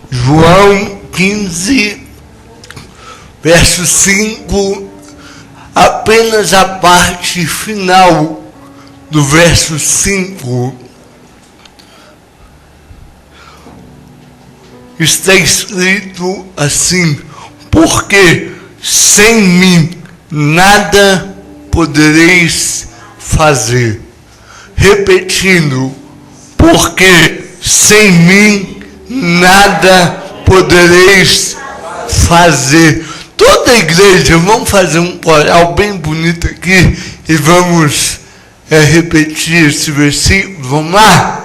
João 15, verso 5, apenas a parte final do verso 5, está escrito assim: porque sem mim nada podereis fazer. Repetindo, porque sem mim nada podereis fazer. Toda a igreja, vamos fazer um coral bem bonito aqui e vamos repetir esse versículo. Vamos lá?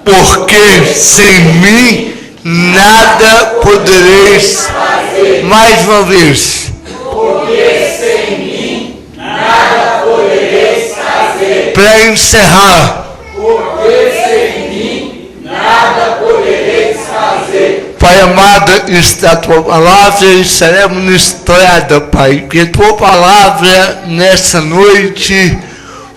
Porque sem mim nada podereis fazer. Mais uma vez. Porque sem mim nada podereis fazer. Para encerrar. Porque sem mim nada podereis fazer. Pai amado, está a tua palavra e será ministrada, Pai. Que a tua palavra nessa noite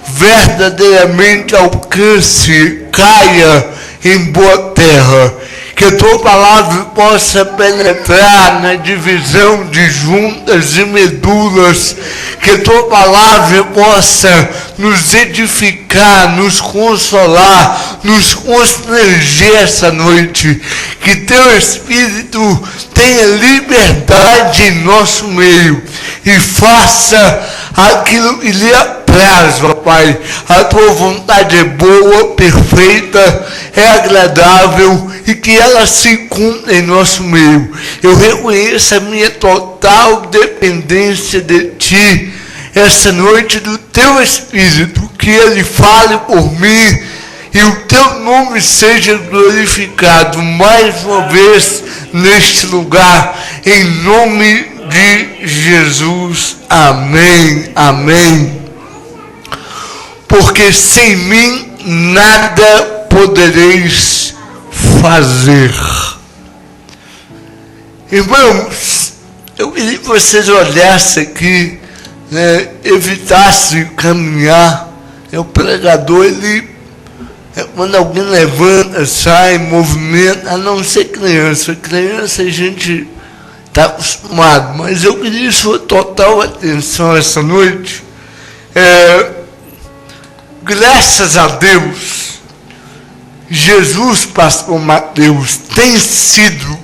verdadeiramente alcance, caia em boa terra. Que a tua palavra possa penetrar na divisão de juntas e medulas. Que a tua palavra possa nos edificar, nos consolar, nos constranger essa noite. Que teu Espírito tenha liberdade em nosso meio e faça aquilo que lhe apraz, ó Pai. A tua vontade é boa, perfeita, é agradável e que ela se cumpra em nosso meio. Eu reconheço a minha total dependência de Ti essa noite, do Teu Espírito, que Ele fale por mim e o Teu nome seja glorificado mais uma vez neste lugar, em nome de Jesus. Amém, amém. Porque sem mim nada podereis fazer. Irmãos, eu queria que vocês olhassem aqui, evitassem caminhar. O pregador, ele, quando alguém levanta, sai, movimenta, a não ser criança. Criança a gente está acostumado, mas eu queria sua total atenção essa noite. Graças a Deus, Jesus, pastor Mateus, tem sido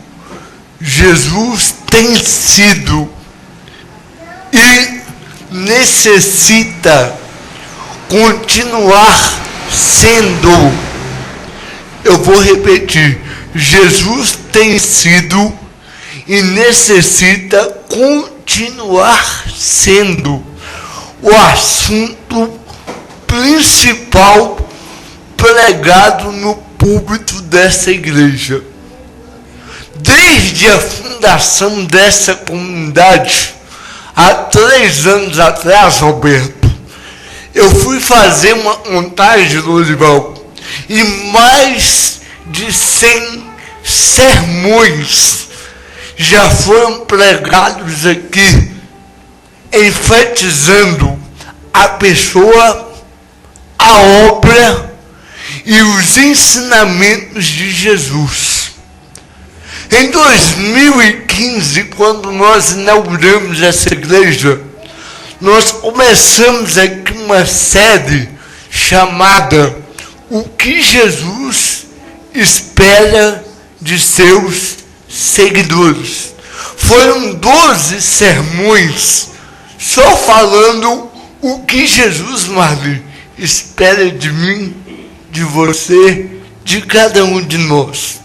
e necessita continuar sendo. Eu vou repetir: Jesus tem sido e necessita continuar sendo o assunto principal pregado no púlpito dessa igreja. Desde a fundação dessa comunidade, há 3 anos atrás, Roberto, eu fui fazer uma contagem, Lorival, e mais de 100 sermões já foram pregados aqui, enfatizando a pessoa, a obra e os ensinamentos de Jesus. Em 2015, quando nós inauguramos essa igreja, nós começamos aqui uma série chamada O que Jesus espera de seus seguidores. Foram 12 sermões só falando o que Jesus, Marli, espera de mim, de você, de cada um de nós.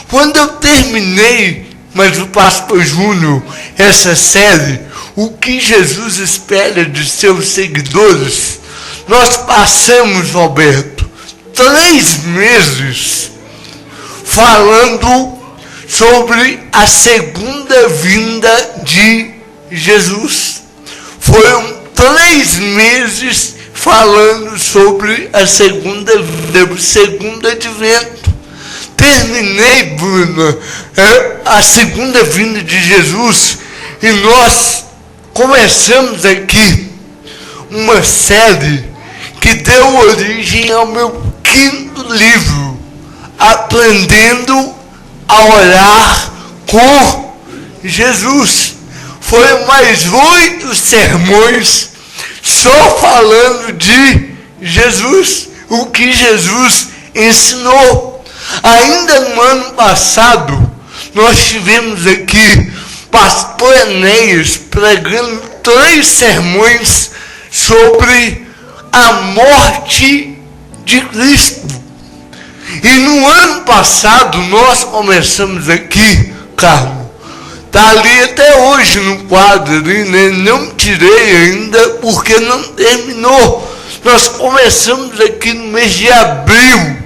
Quando eu terminei, mas o pastor Júnior, essa série, o que Jesus espera de seus seguidores, nós passamos, Roberto, 3 meses falando sobre a segunda vinda de Jesus. Foram 3 meses falando sobre a segunda vinda, o segundo advento. Terminei, Bruna, a segunda vinda de Jesus, e nós começamos aqui uma série que deu origem ao meu 5º livro, Aprendendo a Orar com Jesus. Foi mais 8 sermões só falando de Jesus, o que Jesus ensinou. Ainda no ano passado, nós tivemos aqui pastor Enéas pregando 3 sermões sobre a morte de Cristo. E no ano passado nós começamos aqui, Carlos, está ali até hoje no quadro, né? Não tirei ainda porque não terminou. Nós começamos aqui no mês de abril,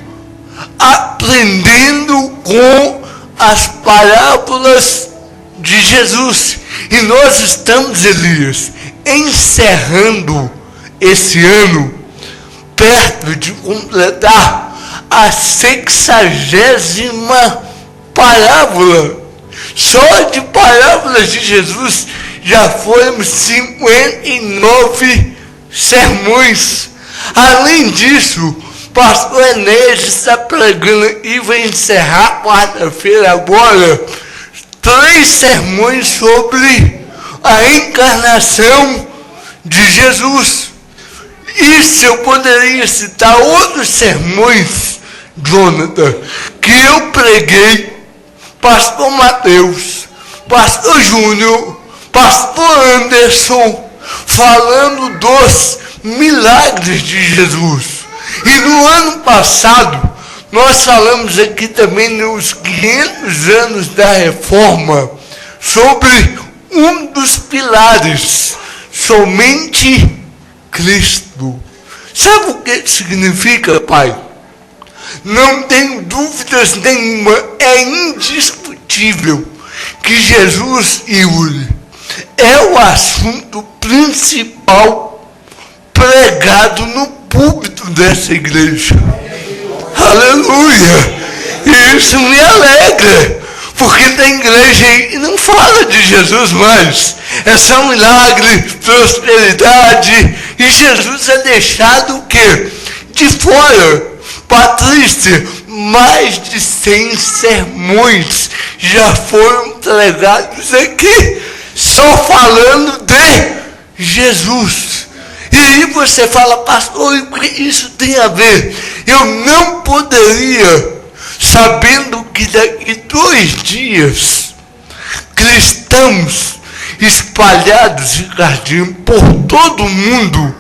aprendendo com as parábolas de Jesus. E nós estamos, Elias, encerrando esse ano, perto de completar a 60ª parábola. Só de parábolas de Jesus já foram 59 sermões. Além disso, pastor Enéas está pregando e vai encerrar quarta-feira agora 3 sermões sobre a encarnação de Jesus. Isso eu poderia citar outros sermões, Jonathan, que eu preguei, pastor Mateus, pastor Júnior, pastor Anderson, falando dos milagres de Jesus. E no ano passado, nós falamos aqui também nos 500 anos da Reforma, sobre um dos pilares, somente Cristo. Sabe o que significa, Pai? Não tenho dúvidas nenhuma, é indiscutível que Jesus, Yuri, é o assunto principal pregado no púlpito dessa igreja. Aleluia! E isso me alegra, porque tem igreja aí que não fala de Jesus mais. É só milagre, prosperidade, e Jesus é deixado o quê? De fora. Patrícia, mais de 100 sermões já foram pregados aqui, só falando de Jesus. E aí você fala, pastor, o que isso tem a ver? Eu não poderia, sabendo que daqui 2 dias, cristãos espalhados, Ricardinho, por todo o mundo,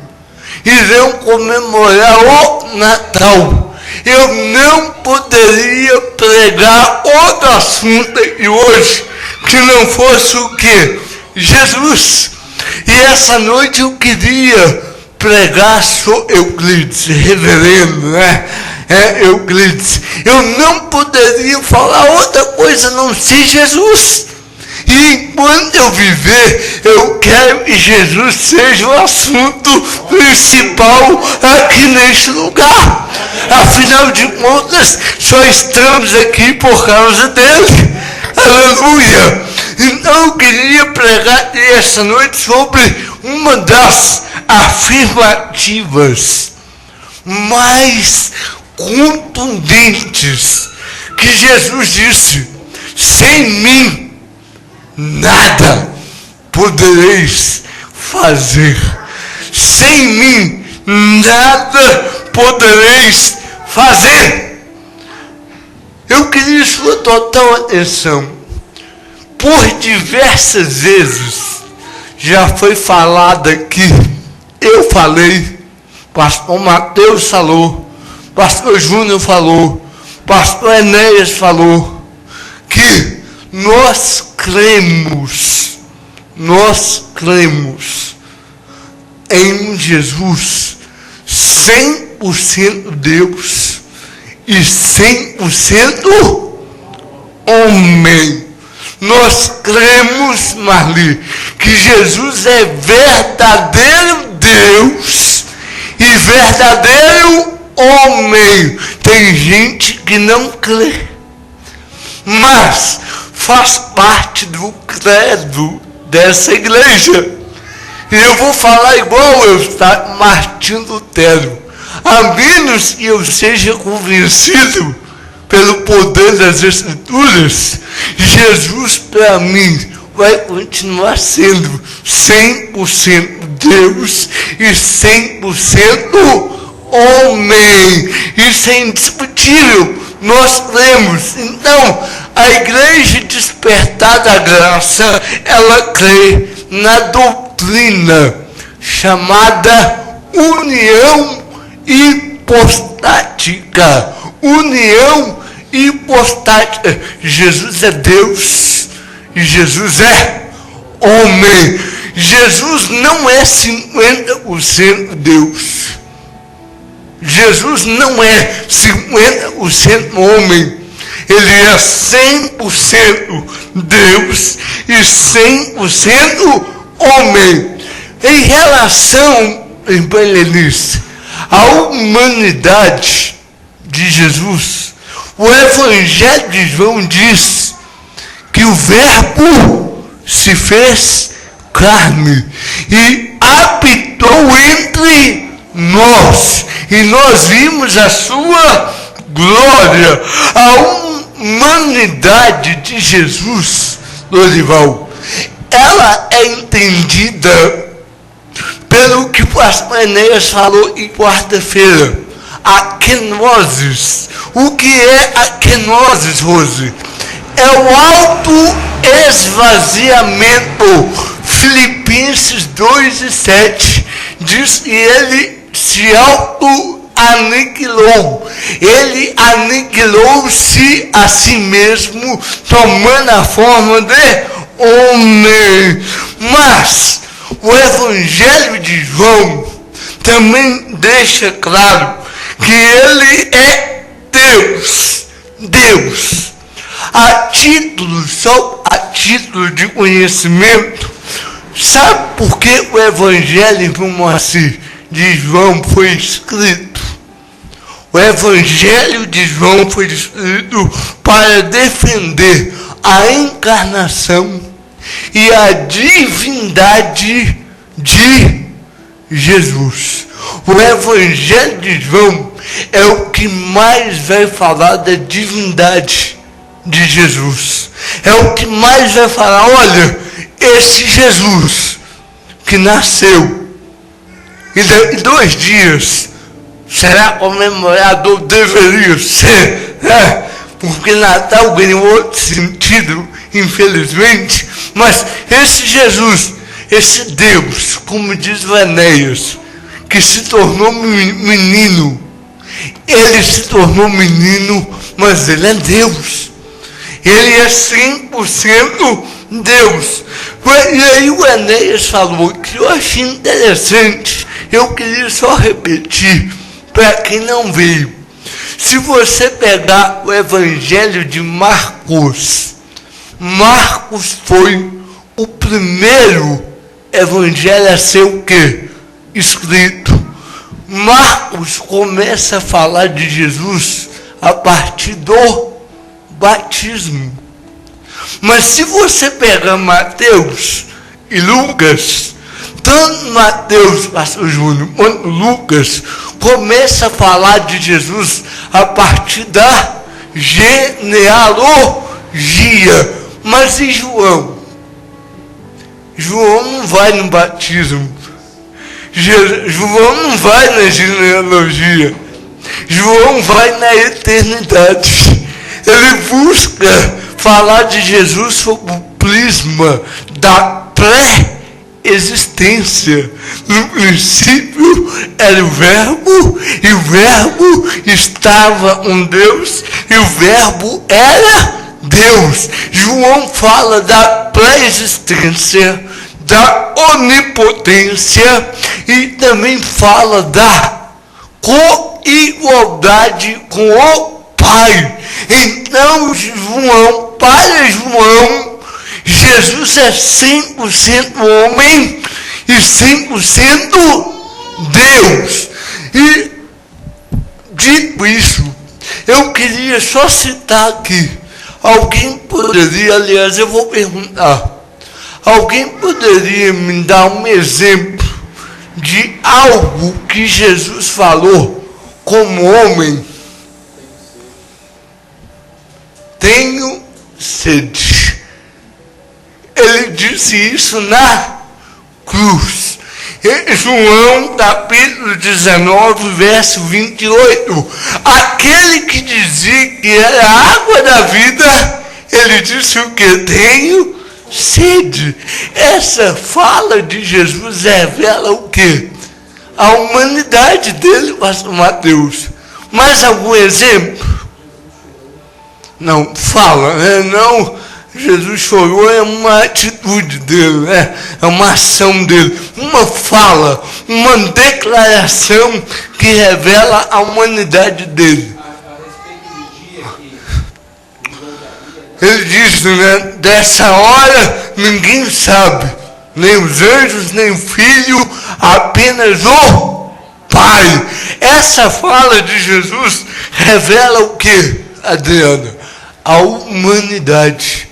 irão comemorar o Natal. Eu não poderia pregar outro assunto aqui hoje que não fosse o quê? Jesus. E essa noite eu queria pregar sobre Euclides, reverendo, né? Euclides. Eu não poderia falar outra coisa a não ser Jesus. E enquanto eu viver, eu quero que Jesus seja o assunto principal aqui neste lugar. Afinal de contas, só estamos aqui por causa dele. Aleluia! Então eu queria pregar essa noite sobre uma das afirmativas mais contundentes que Jesus disse: sem mim nada podereis fazer. Sem mim nada podereis fazer. Eu queria sua total atenção. Por diversas vezes já foi falado aqui, eu falei, pastor Mateus falou, pastor Júnior falou, pastor Enéas falou, que nós cremos em Jesus 100% Deus e 100% homem. Nós cremos, Marli, que Jesus é verdadeiro Deus e verdadeiro homem. Tem gente que não crê, mas faz parte do credo dessa igreja. E eu vou falar igual Martinho Lutero. A menos que eu seja convencido pelo poder das Escrituras, Jesus para mim vai continuar sendo 100% Deus e 100% homem. Isso é indiscutível. Nós cremos. Então, a Igreja Despertar da Graça, ela crê na doutrina chamada união hipostática. União hipostática. Jesus é Deus e Jesus é homem. Jesus não é 50% Deus. Jesus não é 50% homem. Ele é 100% Deus e 100% homem. Em relação, à humanidade de Jesus, o Evangelho de João diz que o Verbo se fez carne e habitou entre nós, e nós vimos a sua glória. A humanidade de Jesus, Lorival, ela é entendida pelo que o pastor Enéas falou em quarta-feira, a kenosis. O que é a kenosis, Rose? É o auto-esvaziamento. Filipenses 2:7 diz que ele se auto-aniquilou. Ele aniquilou-se a si mesmo, tomando a forma de homem. Mas o Evangelho de João também deixa claro que ele é Deus. Deus. Só a título de conhecimento, sabe por que o Evangelho de João foi escrito? O Evangelho de João foi escrito para defender a encarnação e a divindade de Jesus. O Evangelho de João é o que mais vai falar da divindade de Jesus. É o que mais vai falar, olha, esse Jesus que nasceu e daqui 2 dias será comemorado, ou deveria ser, né? Porque Natal ganhou outro sentido, infelizmente, mas esse Jesus, esse Deus, como diz o Enéas, que se tornou menino, ele se tornou menino, mas ele é Deus. Ele é 100% Deus. E aí o Enéas falou que eu achei interessante. Eu queria só repetir para quem não veio. Se você pegar o Evangelho de Marcos, Marcos foi o primeiro evangelho a ser o quê? Escrito. Marcos começa a falar de Jesus a partir do batismo. Mas se você pegar Mateus e Lucas, tanto Mateus, pastor Júnior, quanto Lucas, começa a falar de Jesus a partir da genealogia. Mas e João? João não vai no batismo. João não vai na genealogia. João vai na eternidade. Ele busca falar de Jesus sob o prisma da pré-existência. No princípio era o Verbo, e o Verbo estava com Deus, e o Verbo era Deus. João fala da pré-existência, da onipotência, e também fala da co-igualdade com o Pai. Então, João, para João, Jesus é 100% homem e 100% Deus. E, dito isso, eu queria só citar aqui. Alguém poderia, aliás, eu vou perguntar. Alguém poderia me dar um exemplo de algo que Jesus falou como homem? Tenho sede. Ele disse isso na cruz. Em João capítulo 19, verso 28. Aquele que dizia que era a água da vida, ele disse o que? Tenho sede. Essa fala de Jesus revela o que? A humanidade dele, pastor Mateus. Mais algum exemplo? Não, fala, né? Não, Jesus chorou, é uma atitude dele, né? É uma ação dele, uma fala, uma declaração que revela a humanidade dele. Ele diz, né? Dessa hora ninguém sabe, nem os anjos, nem o Filho, apenas o Pai. Essa fala de Jesus revela o que, Adriana? A humanidade.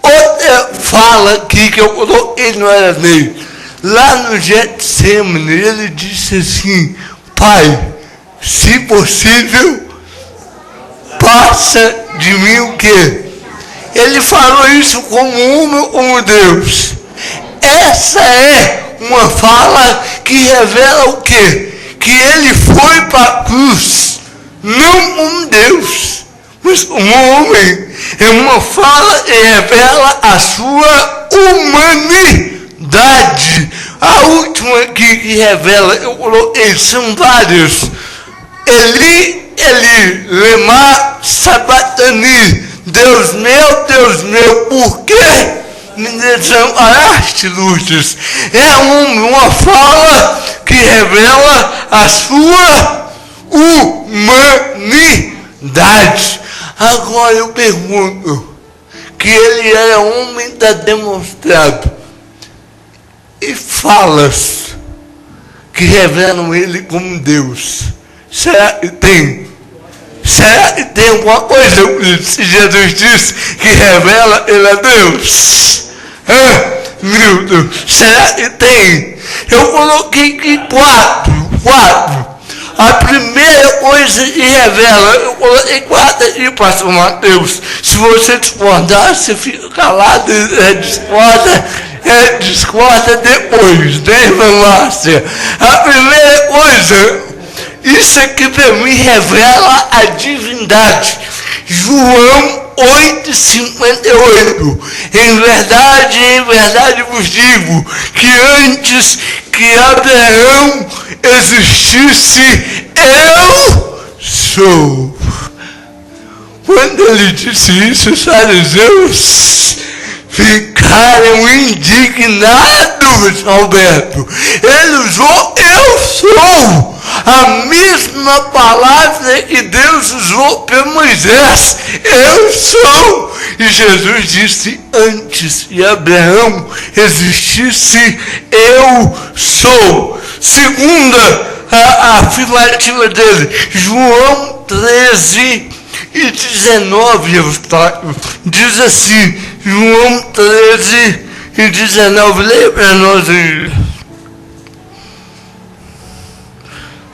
Outra fala aqui que eu coloquei no Arameu, lá no Getsemane, ele disse assim: Pai, se possível, passa de mim o quê? Ele falou isso como homem, como Deus. Essa é uma fala que revela o quê? Que ele foi para a cruz, não como Deus, mas como homem. É uma fala que revela a sua humanidade. A última aqui que revela, eu coloquei, são vários. Eli, lema sabatani. Deus meu, por que me desamparaste, Lourdes? É uma fala que revela a sua humanidade. Agora eu pergunto, que ele era homem, está demonstrado. E falas que revelam ele como Deus, será que tem? Será que tem alguma coisa se Jesus disse que revela ele é Deus? Milton, será que tem? Eu coloquei aqui quatro. A primeira coisa que revela, eu coloquei 4 aqui, pastor Mateus. Se você discordar, você fica calado, discorda depois, né, Márcia? A primeira coisa, isso aqui para mim revela a divindade. João 8,58. Em verdade vos digo que antes que Abraão existisse, eu sou. Quando ele disse isso, os fariseus ficaram indignados, Alberto. Ele usou eu sou, a mesma palavra que Deus usou para Moisés, eu sou. E Jesus disse, antes que Abraão existisse, eu sou. Segunda a afirmativa dele, João 13:19, diz assim, João 13:19, leia para nós aí.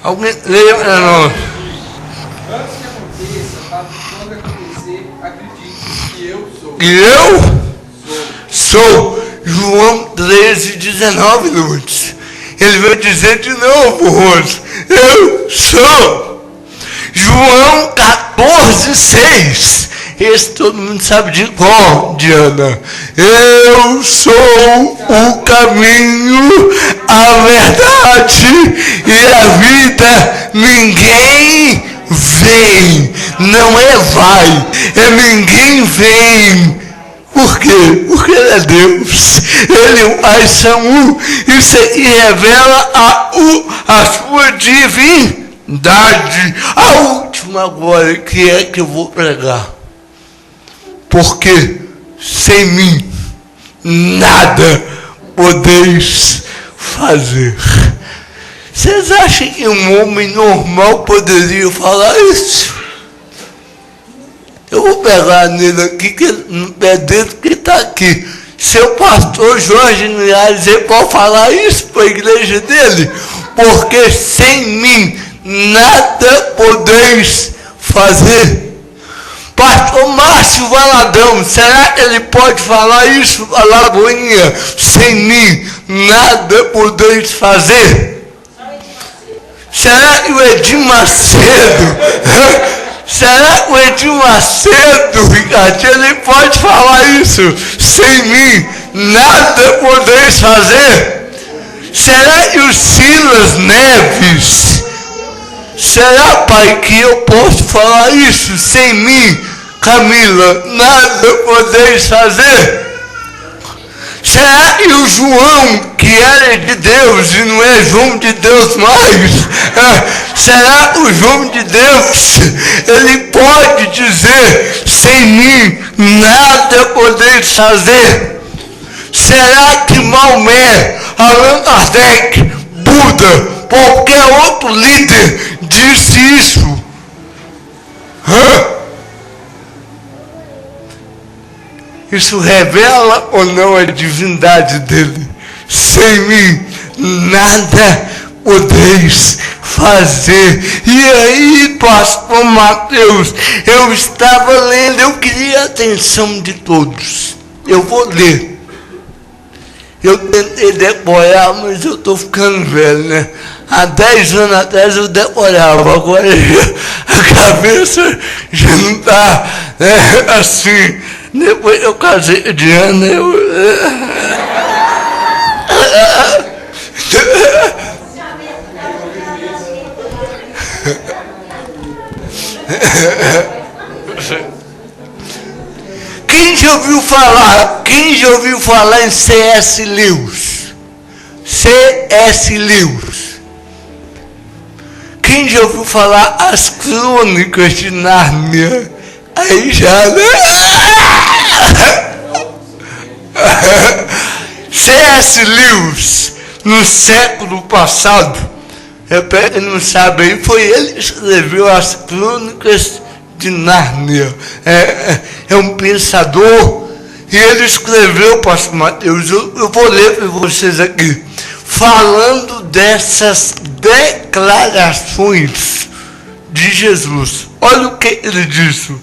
Alguém leia para nós. Antes que aconteça, quando acontecer, acredite que eu sou. E eu sou. João 13:19, Lourdes. Ele vai dizer de novo, Rose, eu sou. João 14:6. Esse todo mundo sabe de qual, Diana? Eu sou o caminho, a verdade e a vida. Ninguém vem. Não é vai, é ninguém vem. Por quê? Porque ele é Deus. Ele e o Pai são um. Isso aqui revela a sua divindade. A última agora que é que eu vou pregar. Porque sem mim nada podeis fazer. Vocês acham que um homem normal poderia falar isso? Eu vou pegar nele aqui, no pé dele que está aqui. Seu pastor Jorge Linhares, ele pode falar isso para a igreja dele? Porque sem mim nada podeis fazer. Pastor Márcio Valadão, será que ele pode falar isso para a Lagoinha? Sem mim nada podeis fazer. Será que o Edir Macedo, será que o Edir Macedo, ele pode falar isso? Sem mim nada podeis fazer. Será que o Silas Neves, será, Pai, que eu posso falar isso? Sem mim, Camila, nada podeis fazer. Será que o João, que era de Deus e não é João de Deus mais, será que o João de Deus, ele pode dizer, sem mim nada podeis fazer? Será que Maomé, Allan Kardec, Buda, qualquer outro líder disse isso? Isso revela ou não a divindade dele? Sem mim nada podeis fazer. E aí, pastor Mateus, eu estava lendo, eu queria a atenção de todos. Eu vou ler. Eu tentei decorar, mas eu estou ficando velho, né? Há 10 anos atrás eu decorava, agora a cabeça já não está, né, assim. Depois eu casei de ano, Quem já ouviu falar em C.S. Lewis? C.S. Lewis. Quem já ouviu falar As Crônicas de Nárnia? Aí já, né? C.S. Lewis, no século passado, quem não sabe aí, foi ele que escreveu As Crônicas de Nárnia. É um pensador, e ele escreveu, pastor Mateus, eu vou ler para vocês aqui, falando dessas declarações de Jesus. Olha o que ele disse: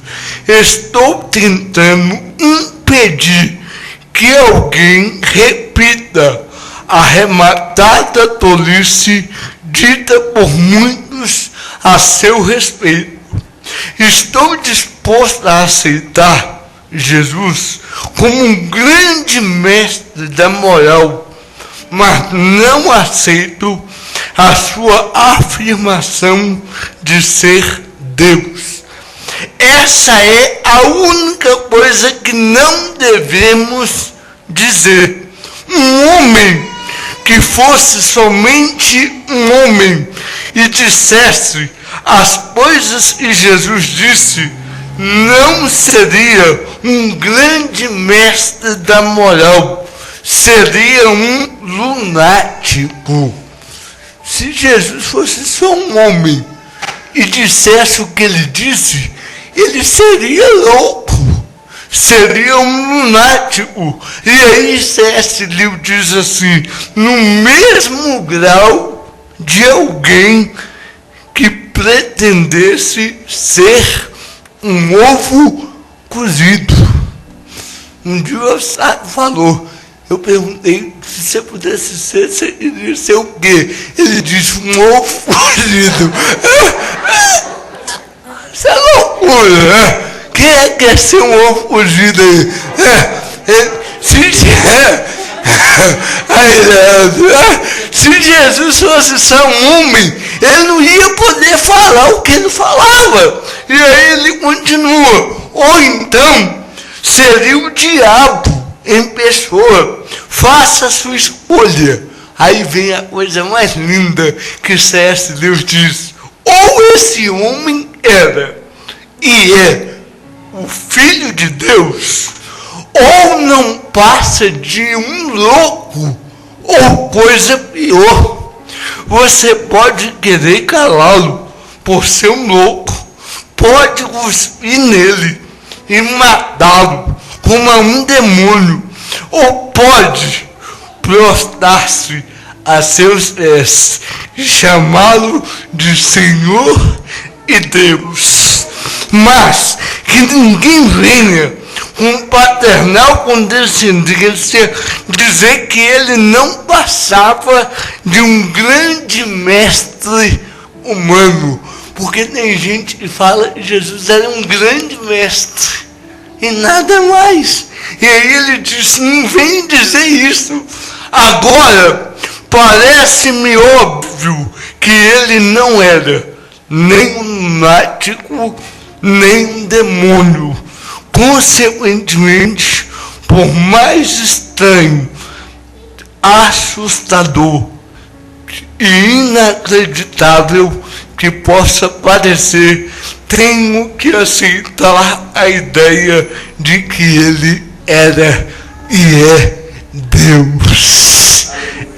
estou tentando impedir que alguém repita a arrematada tolice dita por muitos a seu respeito. Estou disposto a aceitar Jesus como um grande mestre da moral, mas não aceito a sua afirmação de ser Deus. Essa é a única coisa que não devemos dizer. Um homem que fosse somente um homem e dissesse as coisas que Jesus disse, não seria um grande mestre da moral, seria um lunático. Se Jesus fosse só um homem e dissesse o que ele disse, ele seria louco, seria um lunático. E aí C.S. Lewis diz assim, no mesmo grau de alguém que pretendesse ser um ovo cozido. Um dia o Sábio falou, eu perguntei se você pudesse ser, você iria ser o quê? Ele disse, um ovo cozido. Isso é loucura, né? Quem é que quer ser um ovo cozido aí? Se Jesus fosse só um homem, ele não ia poder falar o que ele falava. E aí ele continua. Ou então, seria o diabo em pessoa. Faça a sua escolha. Aí vem a coisa mais linda que C.S. Lewis diz. Ou esse homem era e é o Filho de Deus, ou não passa de um louco, ou coisa pior. Você pode querer calá-lo por ser um louco, pode cuspir nele e matá-lo como a um demônio, ou pode prostrar-se a seus pés e chamá-lo de Senhor e Deus. Mas que ninguém venha com paternal condescendência dizer que ele não passava de um grande mestre humano, porque tem gente que fala que Jesus era um grande mestre e nada mais. E aí ele disse: não vem dizer isso. Agora, parece-me óbvio que ele não era nem um lunático, nem um demônio. Consequentemente, por mais estranho, assustador e inacreditável que possa parecer, tenho que aceitar a ideia de que ele era e é Deus.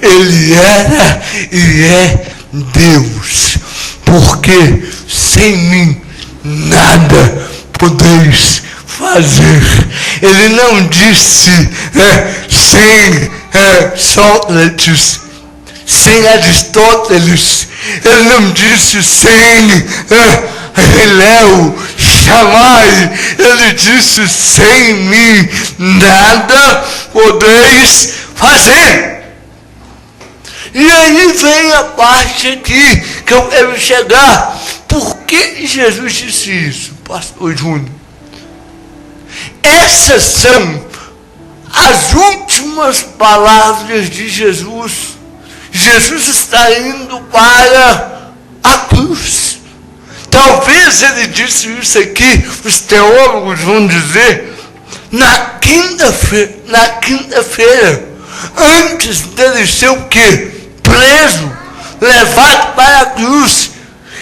Ele era e é Deus. Porque sem mim nada podeis fazer. Ele não disse sem Sócrates, sem Aristóteles. Ele não disse sem Léo, Chamai. Ele disse: sem mim nada podeis fazer. E aí vem a parte aqui que eu quero chegar. Por que Jesus disse isso, pastor Júnior? Essas são as últimas palavras de Jesus. Jesus está indo para a cruz. Talvez ele disse isso aqui, os teólogos vão dizer, na quinta-feira, antes dele ser o quê? Preso, levado para a cruz.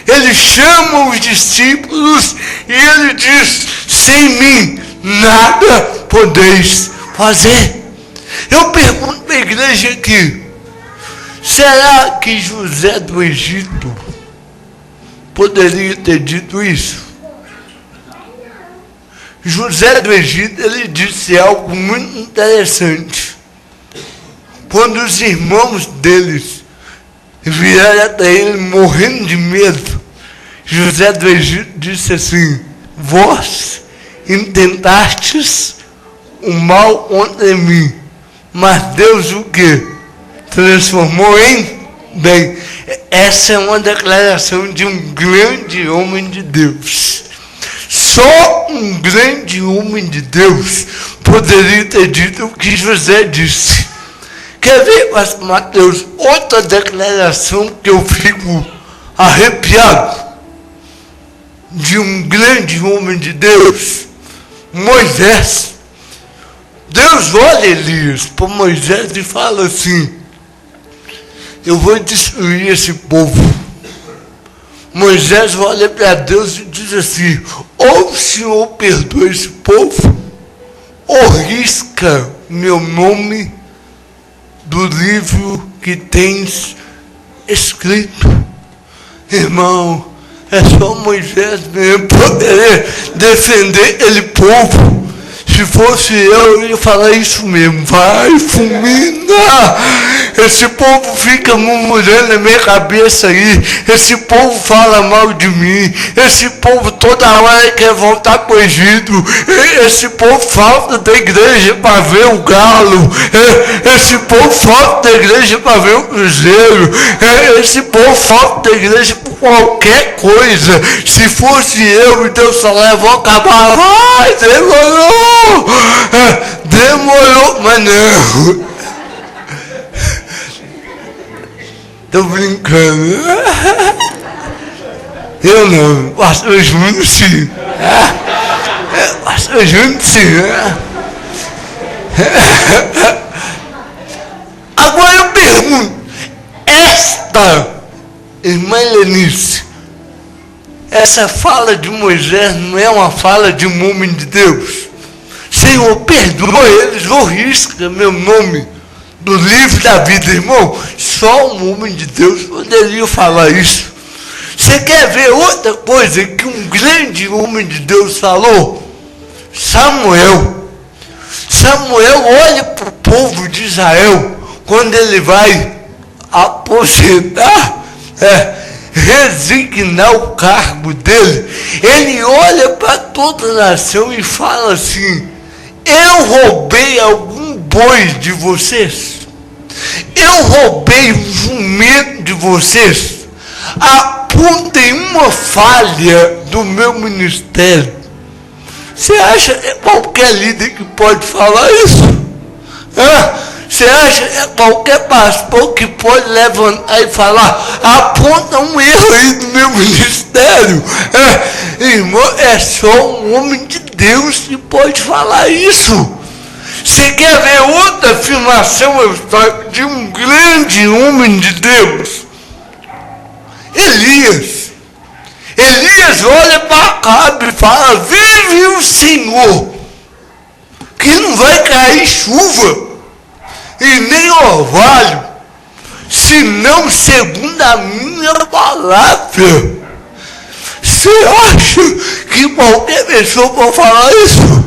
Ele chama os discípulos e ele diz: sem mim nada podeis fazer. Eu pergunto para a igreja aqui: será que José do Egito poderia ter dito isso? José do Egito, ele disse algo muito interessante. Quando os irmãos deles vieram até ele morrendo de medo, José do Egito disse assim: vós intentastes o mal contra mim, mas Deus o quê? Transformou em bem. Essa é uma declaração de um grande homem de Deus. Só um grande homem de Deus poderia ter dito o que José disse. Quer ver, pastor Mateus, outra declaração que eu fico arrepiado, de um grande homem de Deus, Moisés. Deus olha Elias para Moisés e fala assim: eu vou destruir esse povo. Moisés olha para Deus e diz assim: ou o Senhor perdoa esse povo, ou risca meu nome do livro que tens escrito. Irmão, é só Moisés mesmo poder defender aquele povo. Se fosse eu ia falar isso mesmo: vai, fulmina. Esse povo fica murmurando na minha cabeça aí. Esse povo fala mal de mim. Esse povo toda hora quer voltar para o Egito. Esse povo falta da igreja para ver o galo. Esse povo falta da igreja para ver o cruzeiro. Esse povo falta da igreja por qualquer coisa. Se fosse eu, então só vou acabar. Ai, demorou. Demorou, mas não. Estou brincando. Eu não. Pastor Júnior, sim. Pastor Júnior, sim. Agora eu pergunto: esta irmã Lenice, essa fala de Moisés não é uma fala de um homem de Deus? Senhor, perdoa eles, ou risca meu nome do livro da vida. Irmão, só um homem de Deus poderia falar isso. Você quer ver outra coisa que um grande homem de Deus falou? Samuel. Samuel olha para o povo de Israel, quando ele vai aposentar, resignar o cargo dele, ele olha para toda a nação e fala assim: eu roubei algum boi de vocês? Eu roubei um jumento de vocês? Apontem uma falha do meu ministério. Você acha que é qualquer líder que pode falar isso? Você acha que é qualquer pastor que pode levantar e falar: aponta um erro aí do meu ministério? Irmão, é só um homem de Deus que pode falar isso. Você quer ver outra afirmação de um grande homem de Deus? Elias. Elias olha para Acabe e fala: vive o Senhor, que não vai cair chuva e nem orvalho, senão segundo a minha palavra. Você acha que qualquer pessoa pode falar isso?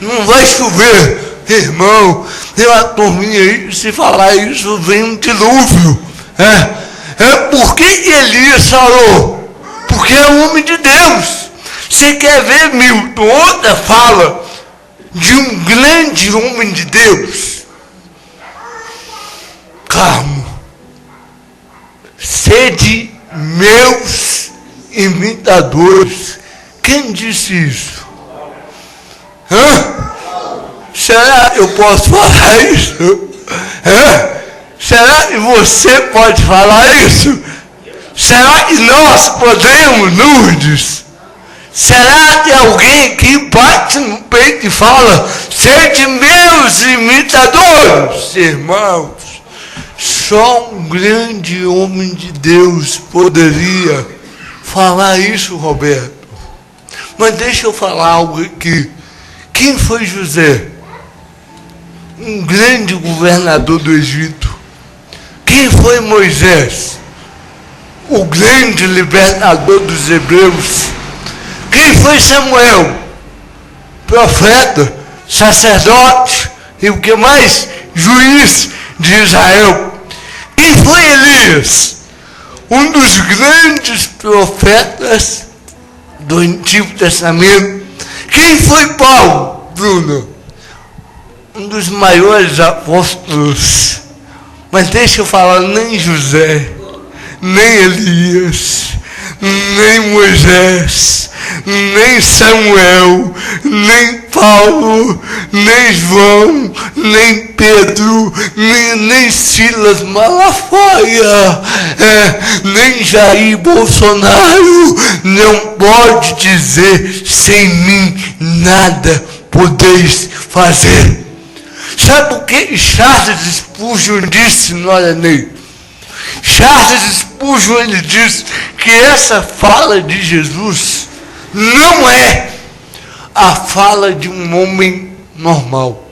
Não vai chover. Irmão, tem uma turminha aí que se falar isso vem um dilúvio. Por que Elias falou? Porque é um homem de Deus. Você quer ver, Milton, outra fala de um grande homem de Deus? Carmo, sede meus imitadores. Quem disse isso? Será que eu posso falar isso? Será que você pode falar isso? Será que nós podemos, Lourdes? Será que alguém que bate no peito e fala: sede meus imitadores? Irmãos, só um grande homem de Deus poderia falar isso, Roberto. Mas deixa eu falar algo aqui. Quem foi José? Um grande governador do Egito. Quem foi Moisés? O grande libertador dos hebreus. Quem foi Samuel? Profeta, sacerdote e o que mais? Juiz de Israel. Quem foi Elias? Um dos grandes profetas do Antigo Testamento. Quem foi Paulo, Bruno? Um dos maiores apóstolos. Mas deixa eu falar, nem José, nem Elias, nem Moisés, nem Samuel, nem Paulo, nem João, nem Pedro, nem Silas Malafaia, nem Jair Bolsonaro não pode dizer: sem mim nada podeis fazer. Sabe o que Charles Spurgeon disse no Aranei? Charles Spurgeon, ele diz que essa fala de Jesus não é a fala de um homem normal.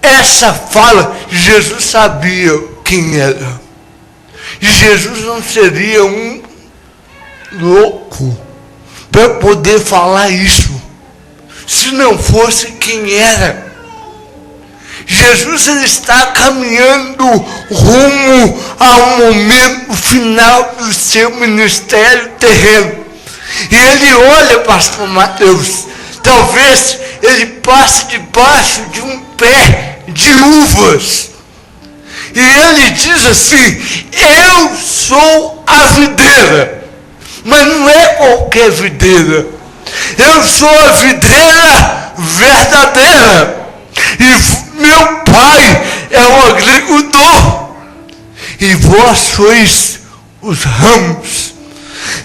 Essa fala, Jesus sabia quem era. E Jesus não seria um louco para poder falar isso, se não fosse quem era. Jesus, ele está caminhando rumo ao momento final do seu ministério terreno. E ele olha, pastor Mateus, talvez ele passe debaixo de um pé de uvas. E ele diz assim: eu sou a videira. Mas não é qualquer videira. Eu sou a videira verdadeira. E meu pai é um agricultor, e vós sois os ramos.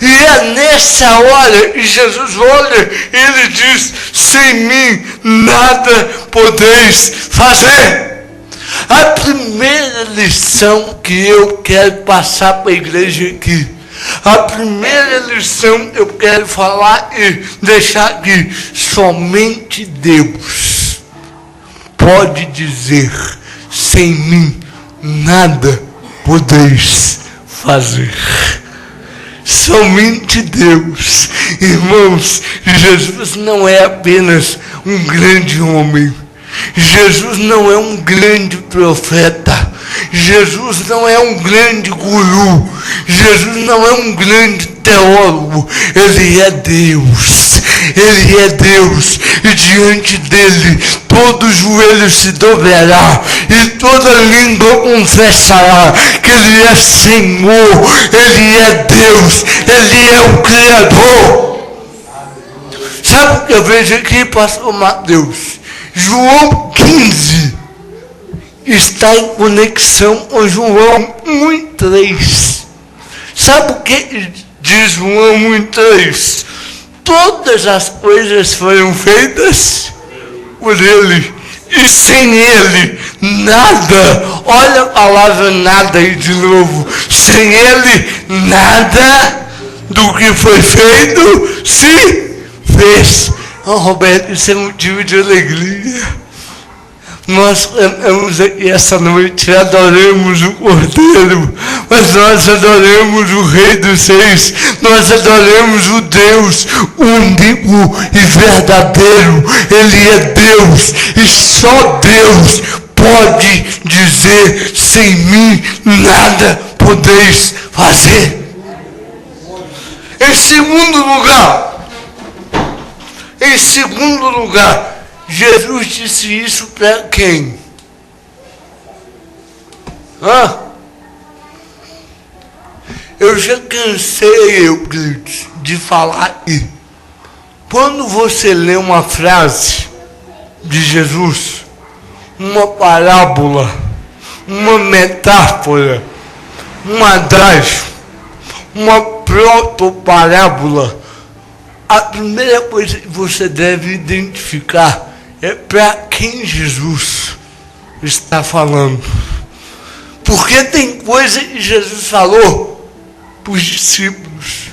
E é nessa hora que Jesus olha e ele diz: sem mim nada podeis fazer. A primeira lição que eu quero passar para a igreja aqui, a primeira lição que eu quero falar e deixar aqui: somente Deus pode dizer: sem mim nada podeis fazer. Somente Deus. Irmãos, Jesus não é apenas um grande homem. Jesus não é um grande profeta. Jesus não é um grande guru. Jesus não é um grande teólogo. Ele é Deus. Ele é Deus. E diante dele todo joelho se dobrará e toda língua confessará que ele é Senhor. Ele é Deus. Ele é o Criador. Sabe o que eu vejo aqui, pastor Mateus? João 15 está em conexão com João 1:3. Sabe o que diz João 1:3? Todas as coisas foram feitas por ele, e sem ele nada, olha a palavra nada aí de novo, sem ele nada do que foi feito se fez. Oh, Roberto, isso é motivo de alegria. Nós cantamos aqui essa noite, adoramos o Cordeiro, mas nós adoramos o Rei dos Reis, nós adoramos o Deus único e verdadeiro. Ele é Deus, e só Deus pode dizer: sem mim nada podeis fazer. Em segundo lugar, Jesus disse isso para quem? Eu já cansei, Euclides, de falar aqui. Quando você lê uma frase de Jesus, uma parábola, uma metáfora, um adágio, uma protoparábola, a primeira coisa que você deve identificar é para quem Jesus está falando. Porque tem coisa que Jesus falou para os discípulos,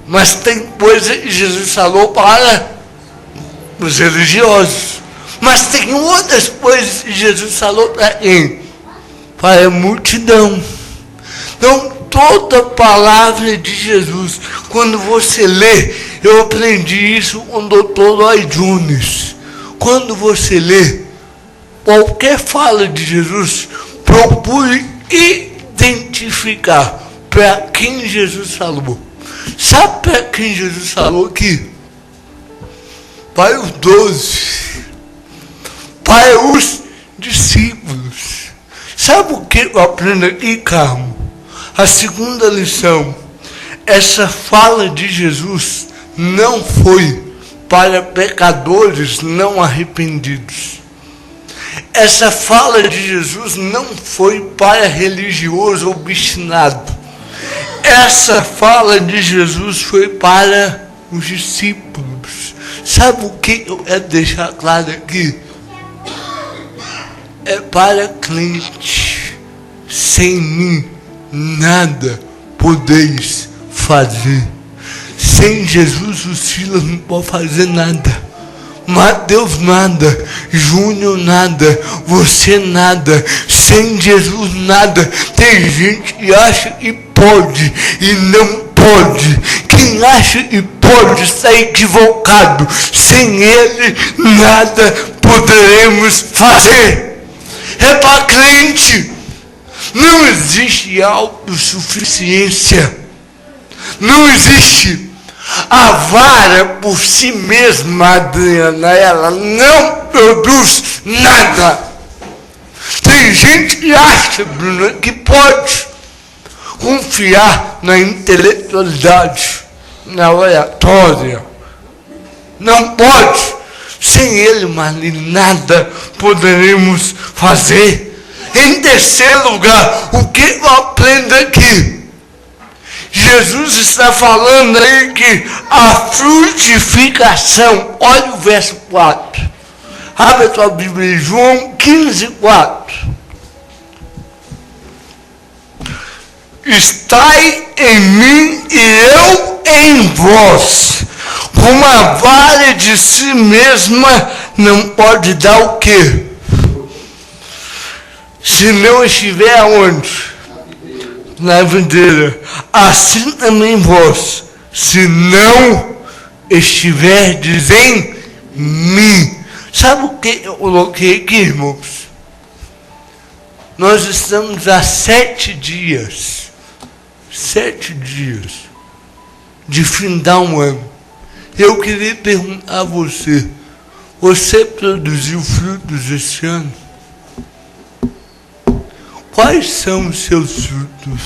mas tem coisa que Jesus falou para os religiosos, mas tem outras coisas que Jesus falou para quem? Para a multidão. Então, toda palavra de Jesus, quando você lê, eu aprendi isso com o Dr. Lloyd Jones. Quando você lê qualquer fala de Jesus, procure identificar para quem Jesus falou. Sabe para quem Jesus falou aqui? Para os 12, para os discípulos. Sabe o que eu aprendo aqui, Carmo? A segunda lição: essa fala de Jesus não foi para pecadores não arrependidos. Essa fala de Jesus não foi para religioso obstinado. Essa fala de Jesus foi para os discípulos. Sabe o que eu quero deixar claro aqui? É para crente. Sem mim nada podeis fazer. Sem Jesus o Silas não pode fazer nada. Mateus nada, Júnior nada, você nada, sem Jesus nada. Tem gente que acha que pode e não pode. Quem acha que pode está equivocado. Sem ele nada poderemos fazer. É para crente. Não existe autossuficiência. Não existe. A vara por si mesma, Adriana, ela não produz nada. Tem gente que acha, Bruno, que pode confiar na intelectualidade, na oratória. Não pode. Sem ele, Marlene, nada poderemos fazer. Em terceiro lugar, o que eu aprendo aqui? Jesus está falando aí que a frutificação, olha o verso 4. Abre a tua Bíblia, João 15:4. Estai em mim e eu em vós. Como a vara de si mesma não pode dar o quê? Se não estiver aonde? Na videira. Assim também vós, se não estiverdes em mim. Sabe o que eu coloquei aqui, irmãos? Nós estamos há 7 dias de findar um ano. Eu queria perguntar a você: você produziu frutos esse ano? Quais são os seus frutos?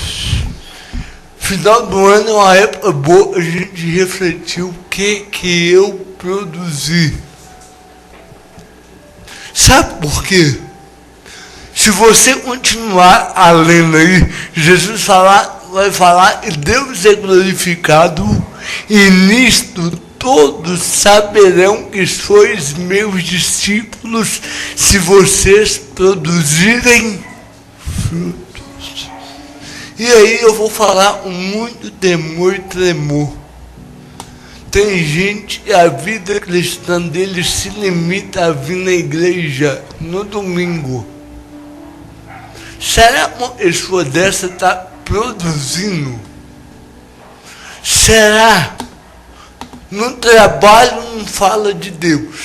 Final do ano é uma época boa a gente refletir o que eu produzi. Sabe por quê? Se você continuar a lendo aí, Jesus vai falar e Deus é glorificado, e nisto todos saberão que sois meus discípulos, se vocês produzirem frutos. E aí eu vou falar com muito temor e tremor. Tem gente que a vida cristã dele se limita a vir na igreja no domingo. Será que uma pessoa dessa está produzindo? Será? No trabalho não fala de Deus.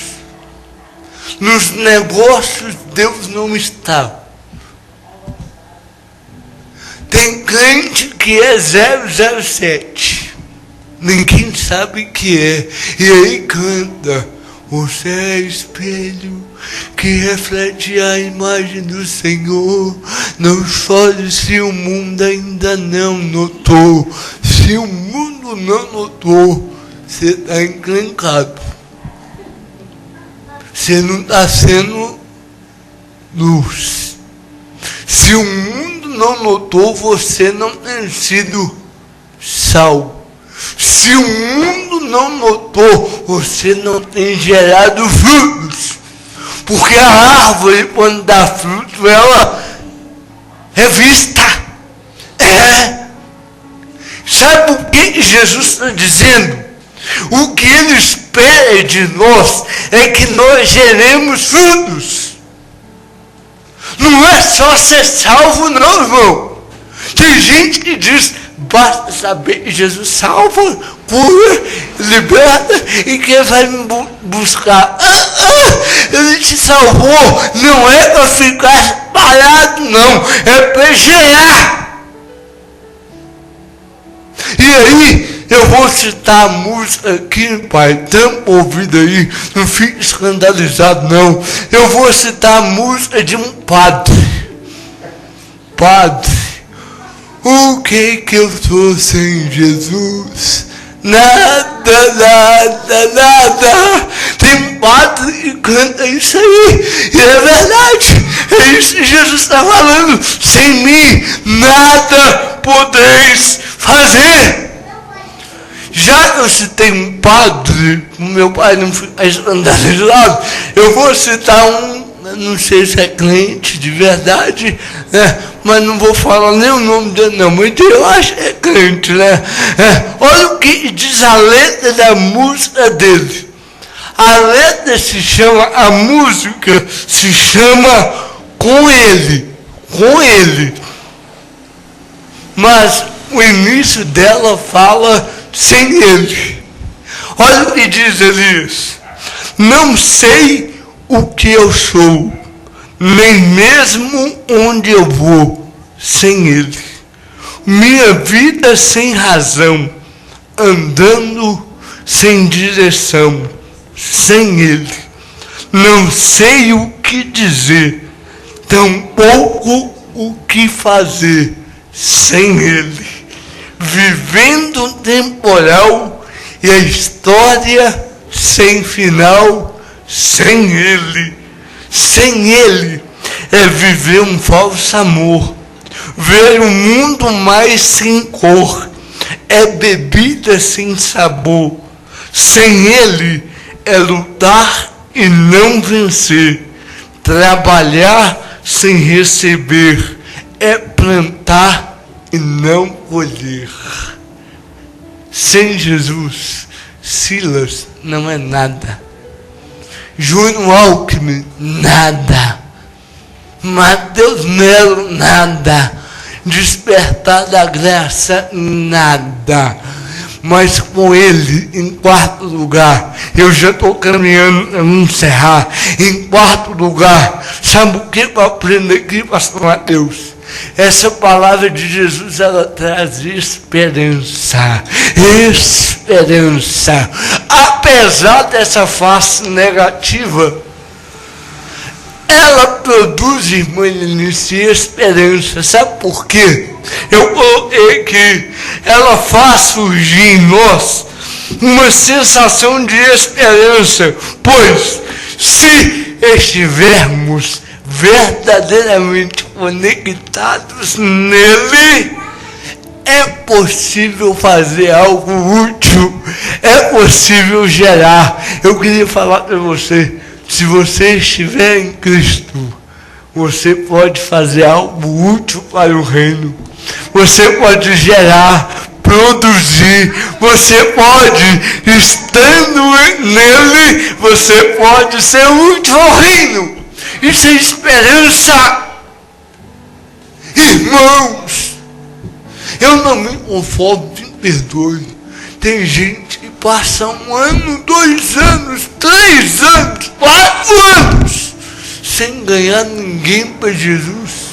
Nos negócios Deus não está. Tem crente que é 007. Ninguém sabe que é. E aí canta: você é espelho que reflete a imagem do Senhor. Não chore se o mundo ainda não notou. Se o mundo não notou, você está encrencado. Você não está sendo luz. Se o mundo não notou, você não tem sido sal. Se o mundo não notou, você não tem gerado frutos. Porque a árvore, quando dá fruto, ela é vista. Sabe o que Jesus está dizendo? O que ele espera de nós é que nós geremos frutos. Não é só ser salvo, não, irmão. Tem gente que diz: basta saber que Jesus salva, cura, liberta, e que vai me buscar. Ele te salvou, não é para ficar parado, não, é para gerar. E aí, eu vou citar a música aqui, pai, tampa o ouvido aí, não fique escandalizado, não. Eu vou citar a música de um padre. O que eu sou sem Jesus? Nada. Tem um padre que canta isso aí, e é verdade. É isso que Jesus está falando: sem mim nada podeis fazer. Já que eu citei um padre, o meu pai não fica escandalizado, eu vou citar não sei se é crente de verdade, né? Mas não vou falar nem o nome dele, não, mas eu acho que é crente, né? Olha o que diz a letra da música dele. A música se chama Com Ele. Mas o início dela fala sem Ele. Olha o que diz Elias: não sei o que eu sou, nem mesmo onde eu vou, sem Ele. Minha vida sem razão, andando sem direção, sem Ele. Não sei o que dizer, tampouco o que fazer, sem Ele. Vivendo temporal e a história sem final, sem Ele. Sem Ele é viver um falso amor, ver o mundo mais sem cor, é bebida sem sabor. Sem Ele é lutar e não vencer, trabalhar sem receber, é plantar e não colher. Sem Jesus, Silas não é nada. Júnior Alckmin, nada. Mateus Melo, nada. Despertar da Graça, nada. Mas com ele, em quarto lugar, eu já estou caminhando para encerrar. Em quarto lugar, sabe o que eu aprendo aqui, pastor Mateus? Essa palavra de Jesus, ela traz esperança. Esperança. Apesar dessa face negativa, ela produz, irmã Lenice, esperança. Sabe por quê? Eu coloquei que ela faz surgir em nós uma sensação de esperança, pois se estivermos verdadeiramente conectados nele, é possível fazer algo útil, é possível gerar. Eu queria falar para você, se você estiver em Cristo, você pode fazer algo útil para o reino, você pode gerar, produzir, você pode, estando nele, você pode ser útil ao reino. Isso é esperança. Irmãos, eu não me conformo, me perdoe. Tem gente que passa 1 ano, 2 anos, 3 anos, 4 anos sem ganhar ninguém para Jesus.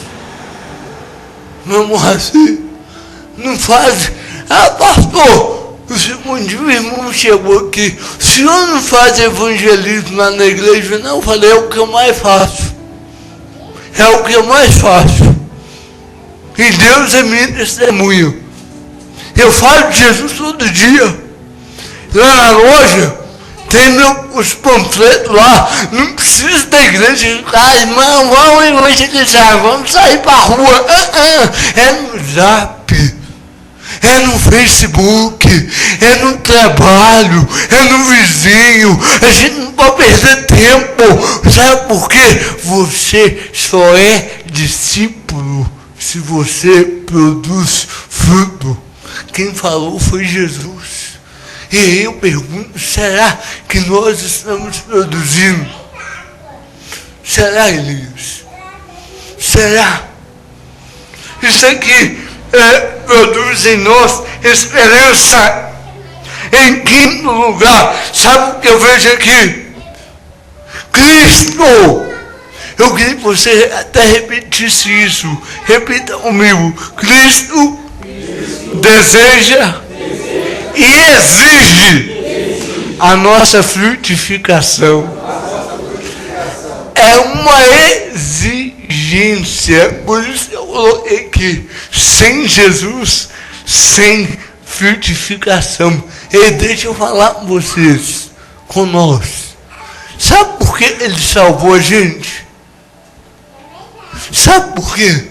Vamos assim, não faz. Ah, pastor, o segundo dia o irmão chegou aqui, o senhor não faz evangelismo lá na igreja? Não, eu falei, é o que eu mais faço. É o que eu mais faço. E Deus é minha testemunha. Eu falo de Jesus todo dia. Lá na loja, tem os panfletos lá. Não precisa da igreja. Ah, irmão, vamos evangelizar, vamos sair para a rua. É no Zap, é no Facebook, é no trabalho, é no vizinho. A gente não pode perder tempo. Sabe por quê? Você só é discípulo se você produz fruto. Quem falou foi Jesus. E aí eu pergunto, será que nós estamos produzindo? Será, Elias? Será? Isso aqui produz em nós esperança. Em quinto lugar, sabe o que eu vejo aqui? Cristo. Eu queria que você até repetisse isso. Repita comigo. Cristo deseja e exige a nossa frutificação. É uma exigência. Por isso eu coloquei que sem Jesus, sem frutificação. E deixa eu falar com vocês, com nós. Sabe por que ele salvou a gente? Sabe por quê?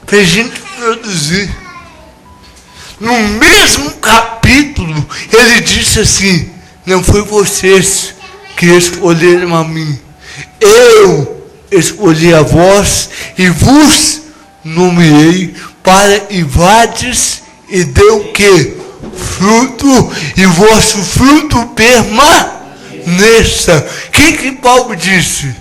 Para a gente produzir. No mesmo capítulo, ele disse assim: não foi vocês que escolheram a mim, eu escolhi a vós e vos nomeei para ivades e deu o quê? Fruto, e vosso fruto permaneça. O que Paulo disse?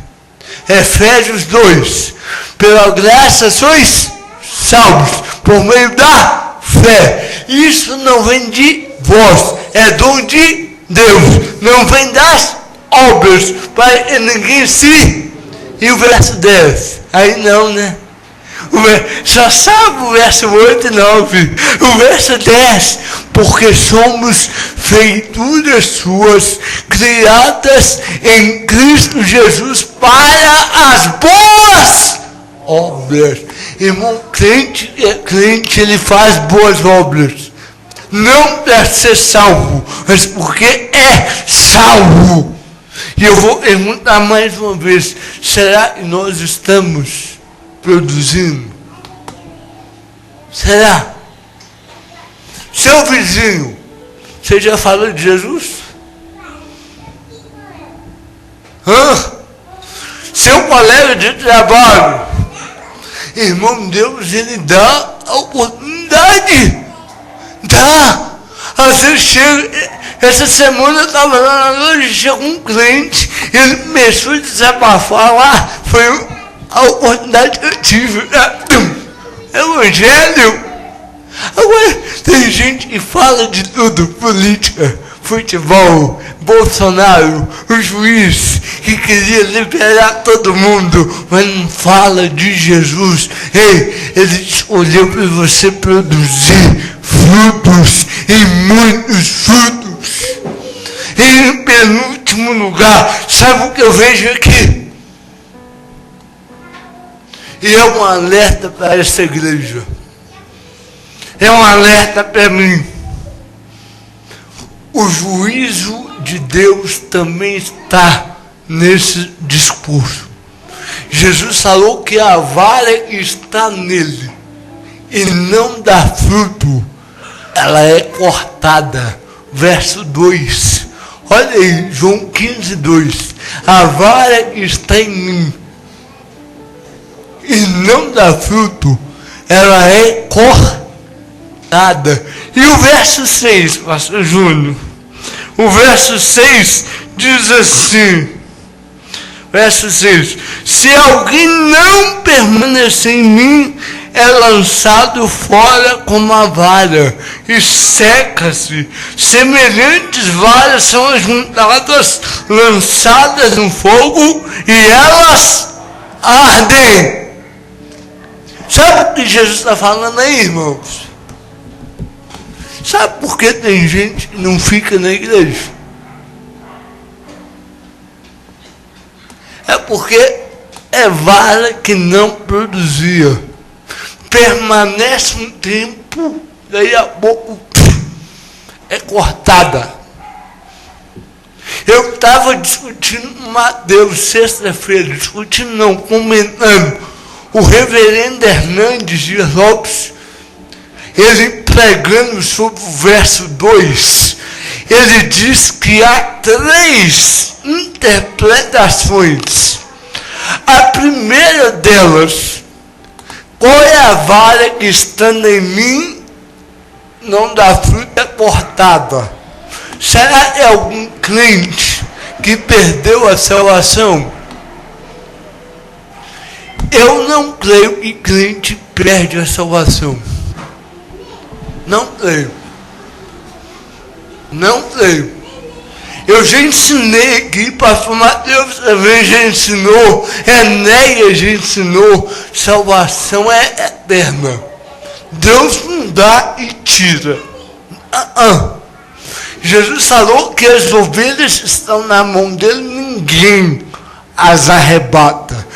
Efésios 2, pela graça sois salvos, por meio da fé. Isso não vem de vós, é dom de Deus, não vem das obras, para que ninguém se... E o verso 10, aí não, né? Só sabe o verso 8 e 9, o verso 10, porque somos feituras suas, criadas em Cristo Jesus para as boas obras. Irmão, crente, ele faz boas obras, não para ser salvo, mas porque é salvo. E eu vou perguntar mais uma vez, será que nós estamos produzindo? Será? Seu vizinho, você já falou de Jesus? Seu colega de trabalho, irmão, Deus, ele dá a oportunidade. Dá. Às vezes chega, essa semana eu estava lá na loja, chegou um cliente, ele começou a desabafar lá, foi a oportunidade que eu tive. Evangelho. Agora, tem gente que fala de tudo, política, futebol, Bolsonaro, o juiz que queria liberar todo mundo, mas não fala de Jesus. Ei, ele escolheu para você produzir frutos, e muitos frutos. E em penúltimo lugar, sabe o que eu vejo aqui? E é um alerta para essa igreja. É um alerta para mim. O juízo de Deus também está nesse discurso. Jesus falou que a vara está nele e não dá fruto, ela é cortada. Verso 2. Olha aí, João 15, 2. A vara está em mim e não dá fruto, ela é cortada. E o verso 6, pastor Júnior? O verso 6 diz assim, verso 6, se alguém não permanecer em mim, é lançado fora como a vara, e seca-se. Semelhantes varas são ajuntadas, lançadas no fogo, e elas ardem. Sabe o que Jesus está falando aí, irmãos? Sabe por que tem gente que não fica na igreja? É porque é vara que não produzia. Permanece um tempo, daí a pouco é cortada. Eu estava discutindo com Mateus sexta-feira, comentando. O reverendo Hernandes Dias Lopes, ele pregando sobre o verso 2, ele diz que há 3 interpretações. A primeira delas, qual é a vara que estando em mim não dá fruto, é cortada? Será que é algum crente que perdeu a salvação? Eu não creio que crente perde a salvação. Não creio. Não creio. Eu já ensinei aqui, pastor Mateus também já ensinou, Enéia já ensinou, salvação é eterna. Deus não dá e tira. Jesus falou que as ovelhas estão na mão dele, ninguém as arrebata.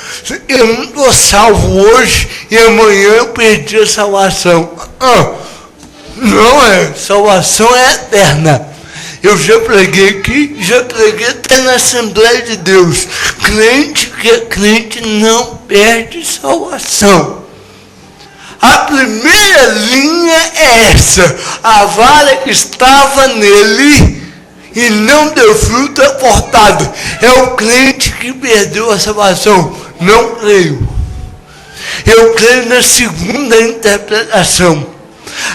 Eu não estou salvo hoje e amanhã eu perdi a salvação. Não é, salvação é eterna. Eu já preguei aqui, já preguei até na Assembleia de Deus. Crente que é crente não perde salvação. A primeira linha é essa. A vara que estava nele e não deu fruto é cortada. É o crente que perdeu a salvação. Não creio. Eu creio na segunda interpretação.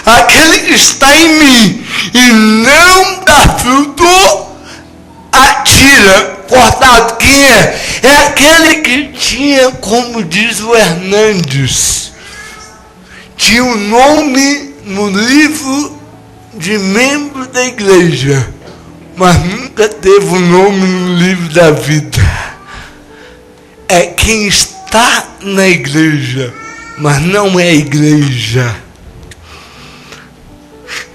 Aquele que está em mim e não dá fruto, atira, cortado. Quem é? É aquele que tinha, como diz o Hernandes, tinha um nome no livro de membro da igreja, mas nunca teve um nome no livro da vida. É quem está na igreja, mas não é a igreja.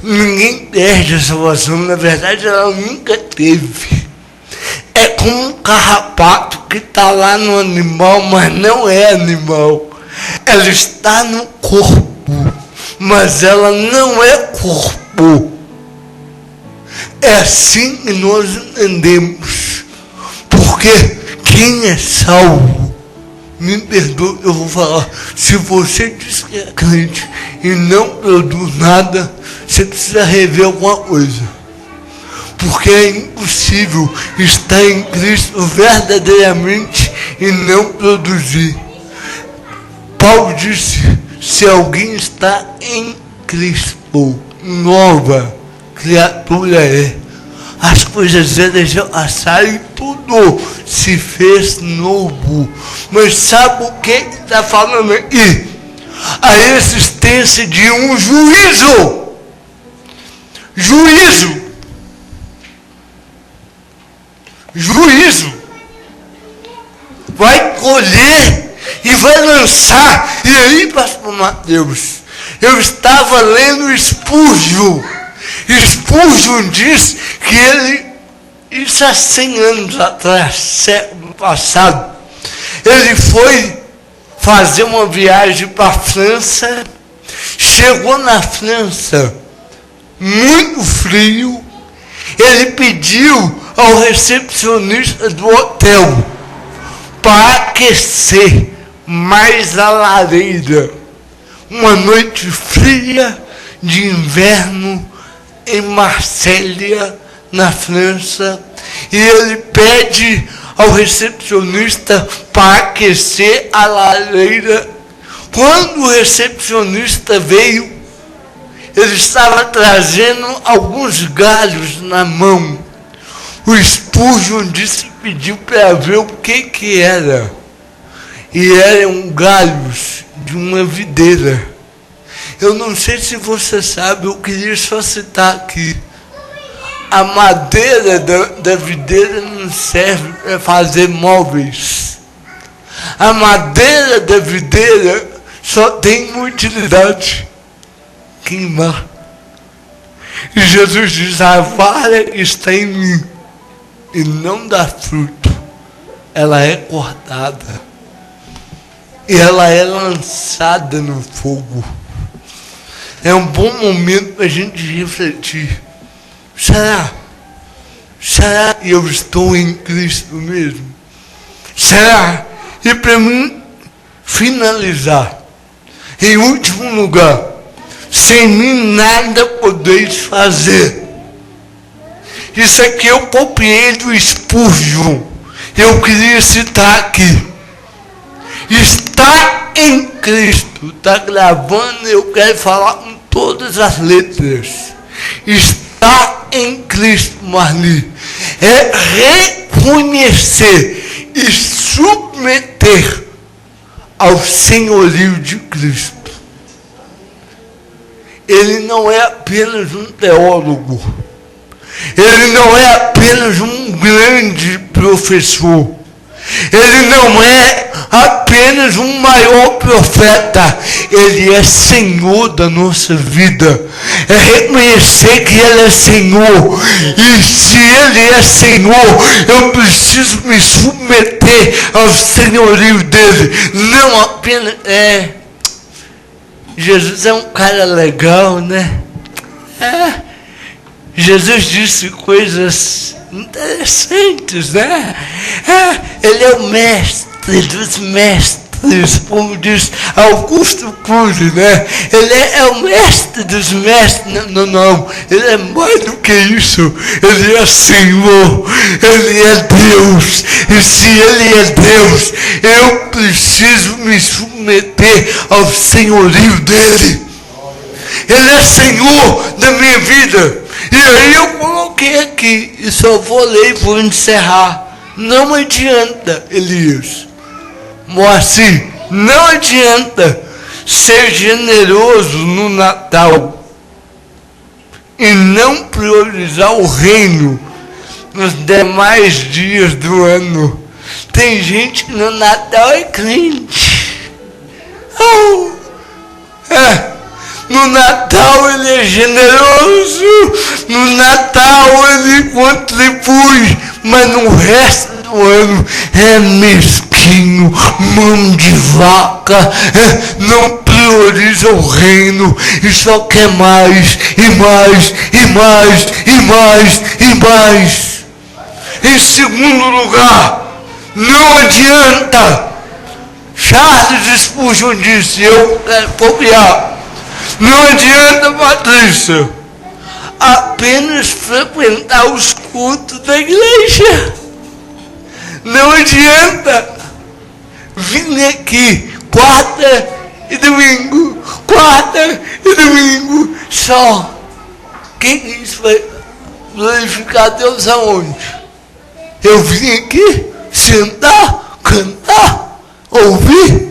Ninguém perde a salvação, na verdade ela nunca teve. É como um carrapato que está lá no animal, mas não é animal. Ela está no corpo, mas ela não é corpo. É assim que nós entendemos. Porque quem é salvo, me perdoe, eu vou falar, se você diz que é crente e não produz nada, você precisa rever alguma coisa. Porque é impossível estar em Cristo verdadeiramente e não produzir. Paulo disse, se alguém está em Cristo, nova criatura é. As coisas velhas já passaram e tudo se fez novo. Mas sabe o que está falando aqui? a existência de um juízo. Juízo. Vai colher e vai lançar. E aí, pastor Mateus, eu estava lendo Spurgeon. Spurgeon diz que ele, isso há 100 anos atrás, século passado, ele foi fazer uma viagem para a França, chegou na França, muito frio, ele pediu ao recepcionista do hotel para aquecer mais a lareira. Uma noite fria de inverno em Marsella, na França, e ele pede ao recepcionista para aquecer a lareira. Quando o recepcionista veio, ele estava trazendo alguns galhos na mão. O Spurgeon pediu para ver o que era. E eram galhos de uma videira. Eu não sei se você sabe, eu queria só citar aqui. A madeira da videira não serve para fazer móveis. A madeira da videira só tem uma utilidade: queimar. E Jesus diz: a vara que está em mim e não dá fruto, ela é cortada e ela é lançada no fogo. É um bom momento para a gente refletir. Será que eu estou em Cristo mesmo? Será? E para mim finalizar, em último lugar, sem mim nada podeis fazer. Isso aqui eu copiei do Spurgeon. Eu queria citar aqui. Está em Cristo. Está gravando, eu quero falar com todas as letras. Está em Cristo, Marli. É reconhecer e submeter ao senhorio de Cristo. Ele não é apenas um teólogo. Ele não é apenas um grande professor. Ele não é apenas um maior profeta. Ele é Senhor da nossa vida. É reconhecer que Ele é Senhor. E se Ele é Senhor, eu preciso me submeter ao senhorio dEle. Não apenas... Jesus é um cara legal, né? Jesus disse coisas interessantes, né? Ele é o mestre dos mestres, como diz Augusto Cury, né? Ele é o mestre dos mestres. Não, ele é mais do que isso. Ele é Senhor, Ele é Deus. E se Ele é Deus, eu preciso me submeter ao senhorio dEle. Ele é Senhor da minha vida. E aí eu coloquei aqui, e só vou ler e vou encerrar. Não adianta, Elias, Moacir, não adianta ser generoso no Natal e não priorizar o reino nos demais dias do ano. Tem gente que no Natal é crente. No Natal ele é generoso, no Natal ele contribui, mas no resto do ano é mesquinho, mão de vaca, não prioriza o reino e só quer mais, e mais, e mais, e mais, e mais. Em segundo lugar, não adianta. Charles Spurgeon disse, eu quero copiar. Não adianta, Patrícia, apenas frequentar os cultos da igreja. Não adianta vir aqui quarta e domingo só. Quem isso vai glorificar Deus aonde? Eu vim aqui sentar, cantar, ouvir.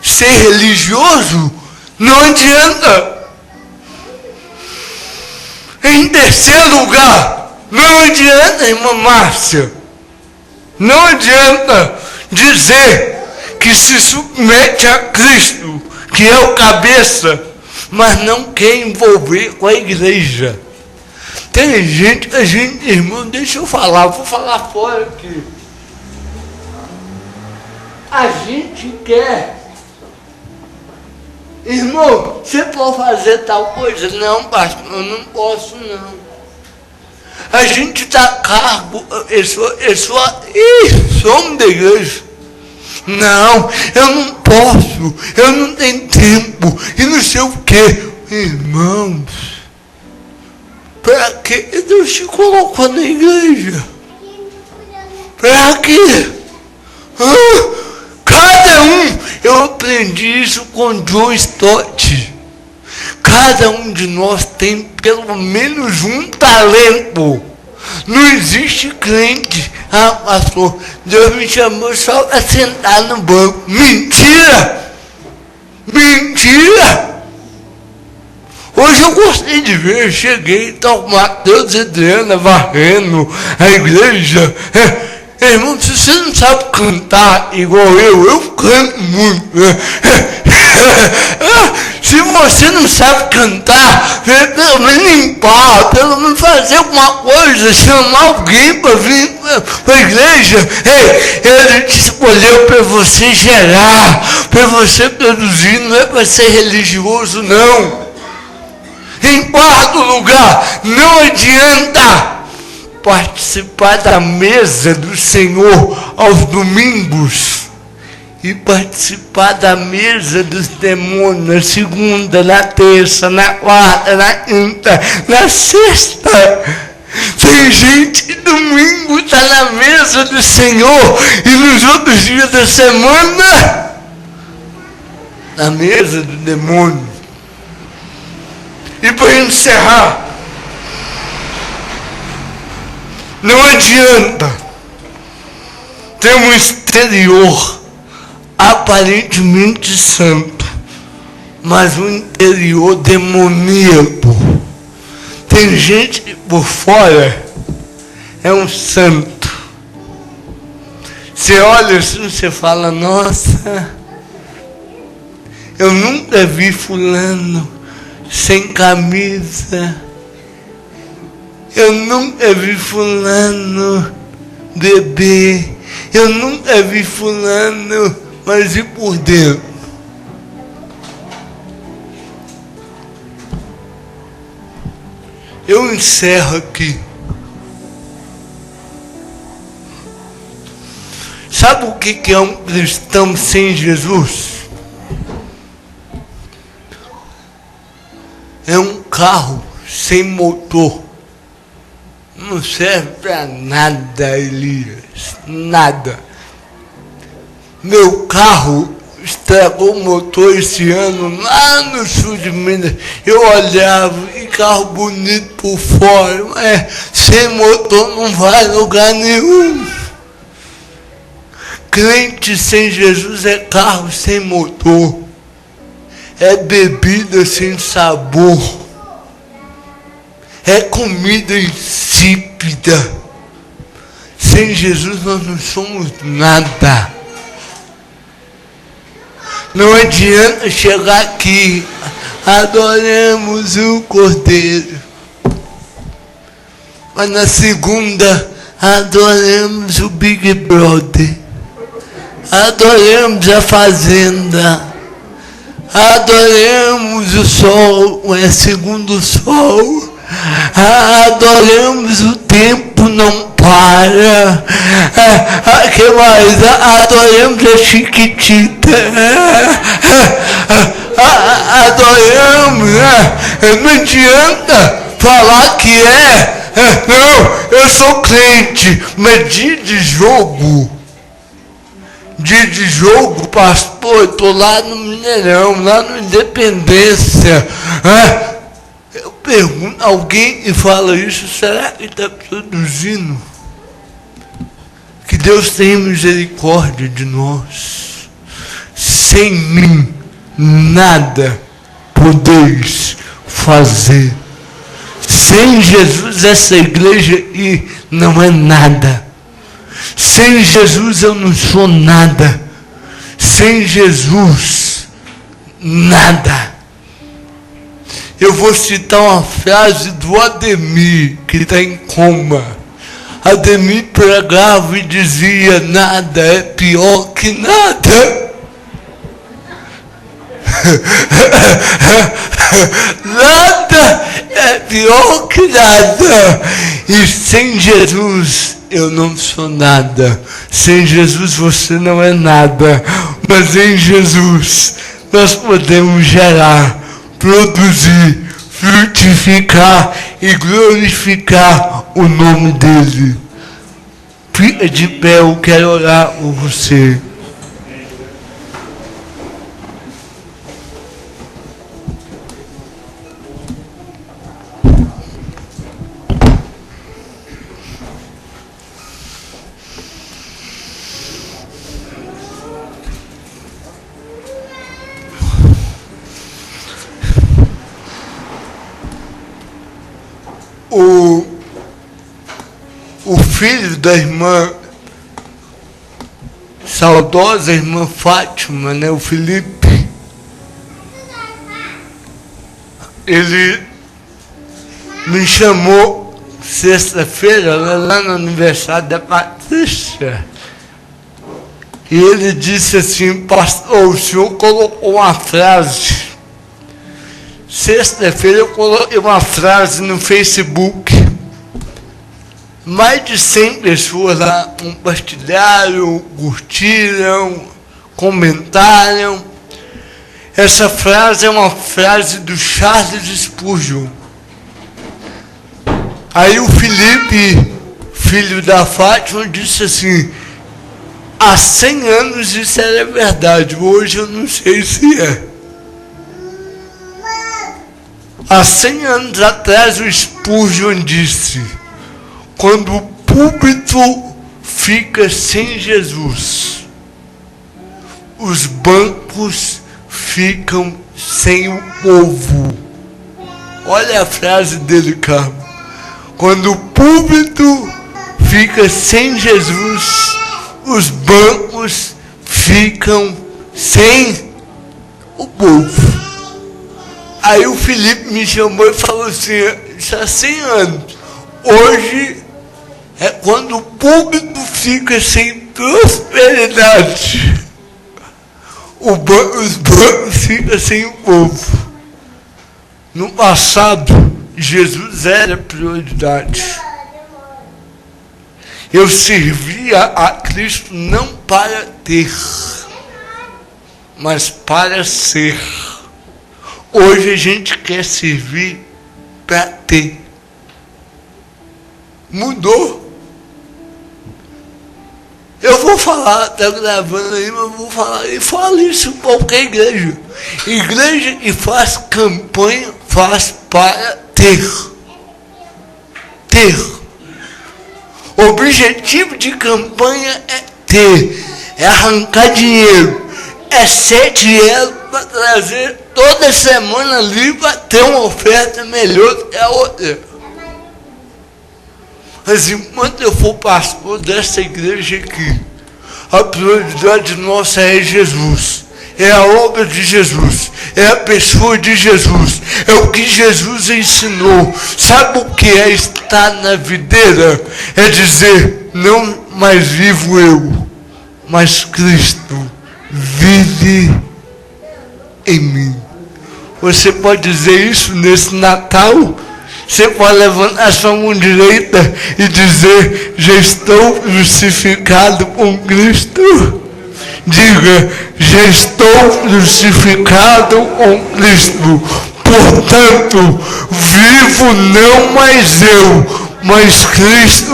ser religioso, não adianta. Em terceiro lugar, não adianta, irmã Márcia, não adianta dizer que se submete a Cristo, que é o cabeça, mas não quer envolver com a igreja. Tem gente, irmão, deixa eu falar, vou falar fora aqui. A gente quer, irmão, você pode fazer tal coisa? Não, pastor, eu não posso não. A gente está a cargo, somos da igreja. Não, eu não posso, eu não tenho tempo, e não sei o quê. Irmãos, para que Deus te colocou na igreja? Para quê? Cada um, eu aprendi isso com John Stott. Cada um de nós tem pelo menos um talento. Não existe crente. Ah, pastor, Deus me chamou só para sentar no banco. Mentira! Mentira! Hoje eu gostei de ver, cheguei, tá o Mateus e Adriana varrendo a igreja. Irmão, se você não sabe cantar igual eu canto muito. Se você não sabe cantar, pelo menos limpar, pelo menos fazer alguma coisa, chamar alguém para vir para a igreja. Ele te escolheu para você gerar, para você produzir, não é para ser religioso, não. Em quarto lugar, não adianta participar da mesa do Senhor aos domingos e participar da mesa dos demônios na segunda, na terça, na quarta, na quinta, na sexta. Tem gente que domingo está na mesa do Senhor e nos outros dias da semana na mesa do demônio. E para encerrar, não adianta ter um exterior aparentemente santo, mas um interior demoníaco. Tem gente que por fora é um santo. Você olha assim, você fala, nossa, eu nunca vi fulano sem camisa. Eu nunca vi fulano beber. Eu nunca vi fulano, mas e por dentro? Eu encerro aqui. Sabe o que é um cristão sem Jesus? É um carro sem motor. Não serve para nada, Elias. Nada. Meu carro estragou o motor esse ano lá no sul de Minas. Eu olhava, que carro bonito por fora, mas sem motor não vai a lugar nenhum. Crente sem Jesus é carro sem motor. É bebida sem sabor, é comida insípida. Sem Jesus nós não somos nada. Não adianta chegar aqui, adoramos o Cordeiro, mas na segunda adoramos o Big Brother, adoramos a Fazenda, adoramos o sol, segundo o sol, adoramos o tempo não para, que mais? Adoramos a Chiquitita, adoramos, não adianta falar que não, eu sou crente, mas dia de jogo, pastor, eu estou lá no Mineirão, lá no Independência. Eu pergunto, alguém que fala isso, será que está produzindo? Que Deus tenha misericórdia de nós. sem mim nada podeis fazer. Sem Jesus essa igreja aqui não é nada. Sem Jesus eu não sou nada. Sem Jesus, nada. Eu vou citar uma frase do Ademir, que está em coma. Ademir pregava e dizia: nada é pior que nada. Nada é pior que nada. E sem Jesus eu não sou nada. Sem Jesus você não é nada. Mas em Jesus nós podemos gerar, produzir, frutificar e glorificar o nome dele. Fica de pé, eu quero orar por você. O filho da irmã, saudosa irmã Fátima, né, o Felipe, ele me chamou sexta-feira, lá no aniversário da Patrícia, e ele disse assim: pastor, o senhor colocou uma frase. Sexta-feira eu coloquei uma frase no Facebook. Mais de 100 pessoas lá compartilharam, curtiram, comentaram. Essa frase é uma frase do Charles Spurgeon. Aí o Felipe, filho da Fátima, disse assim: há 100 anos isso era verdade, hoje eu não sei se é. Há 100 anos atrás o Spurgeon disse: quando o púlpito fica sem Jesus, os bancos ficam sem o povo. Olha a frase dele, Carlos. Quando o púlpito fica sem Jesus, os bancos ficam sem o povo. Aí o Felipe me chamou e falou assim: isso há 100 anos. Hoje é quando o púlpito fica sem prosperidade. Os bancos ficam sem o povo. No passado, Jesus era prioridade. Eu servia a Cristo não para ter, mas para ser. Hoje a gente quer servir para ter. Mudou. Eu vou falar, tá gravando aí, mas eu vou falar, e falo isso em qualquer igreja. Igreja que faz campanha, faz para ter. Ter. O objetivo de campanha é ter, é arrancar dinheiro, é ser dinheiro para trazer toda semana ali para ter uma oferta melhor que a outra. Mas enquanto eu for pastor dessa igreja aqui, a prioridade nossa é Jesus, é a obra de Jesus, é a pessoa de Jesus, é o que Jesus ensinou. Sabe o que é estar na videira? É dizer: não mais vivo eu, mas Cristo vive em mim. Você pode dizer isso nesse Natal? Você pode levantar a sua mão direita e dizer: já estou crucificado com Cristo? Diga: já estou crucificado com Cristo. Portanto, vivo não mais eu, mas Cristo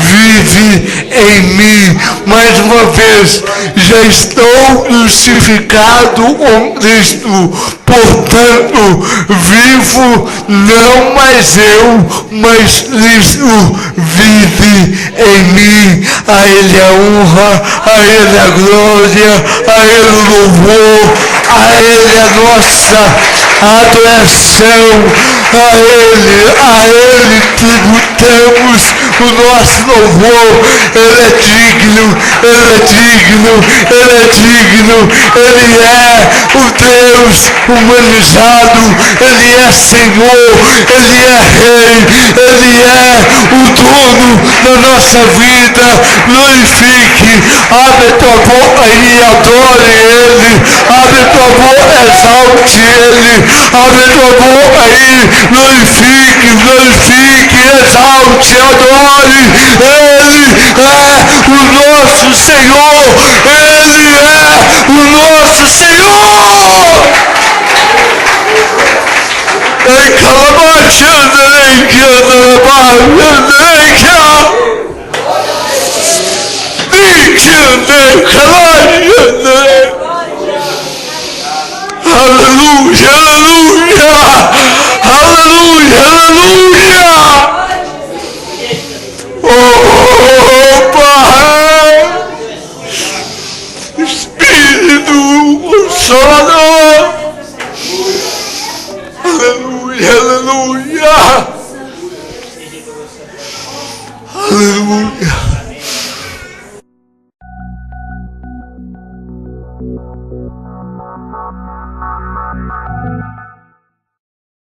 vive em mim. Mais uma vez, já estou crucificado com Cristo, portanto, vivo não mais eu, mas Cristo vive em mim. A Ele a honra, a Ele a glória, a Ele o louvor, a Ele a nossa adoração, a Ele tributamos o nosso louvor. Ele é digno, Ele é digno, Ele é digno, Ele é o Deus humanizado, Ele é Senhor, Ele é Rei, Ele é o dono da nossa vida. Glorifique, abre tua boca e adore Ele, abre tua boca, exalte Ele, abre tua boca e glorifique, exalte, adore. Ele é o nosso Senhor, Ele é o nosso Senhor. Ei, aleluia, aleluia, aleluia, aleluia. Oh, Pai, Espírito Consolador, aleluia, aleluia, aleluia.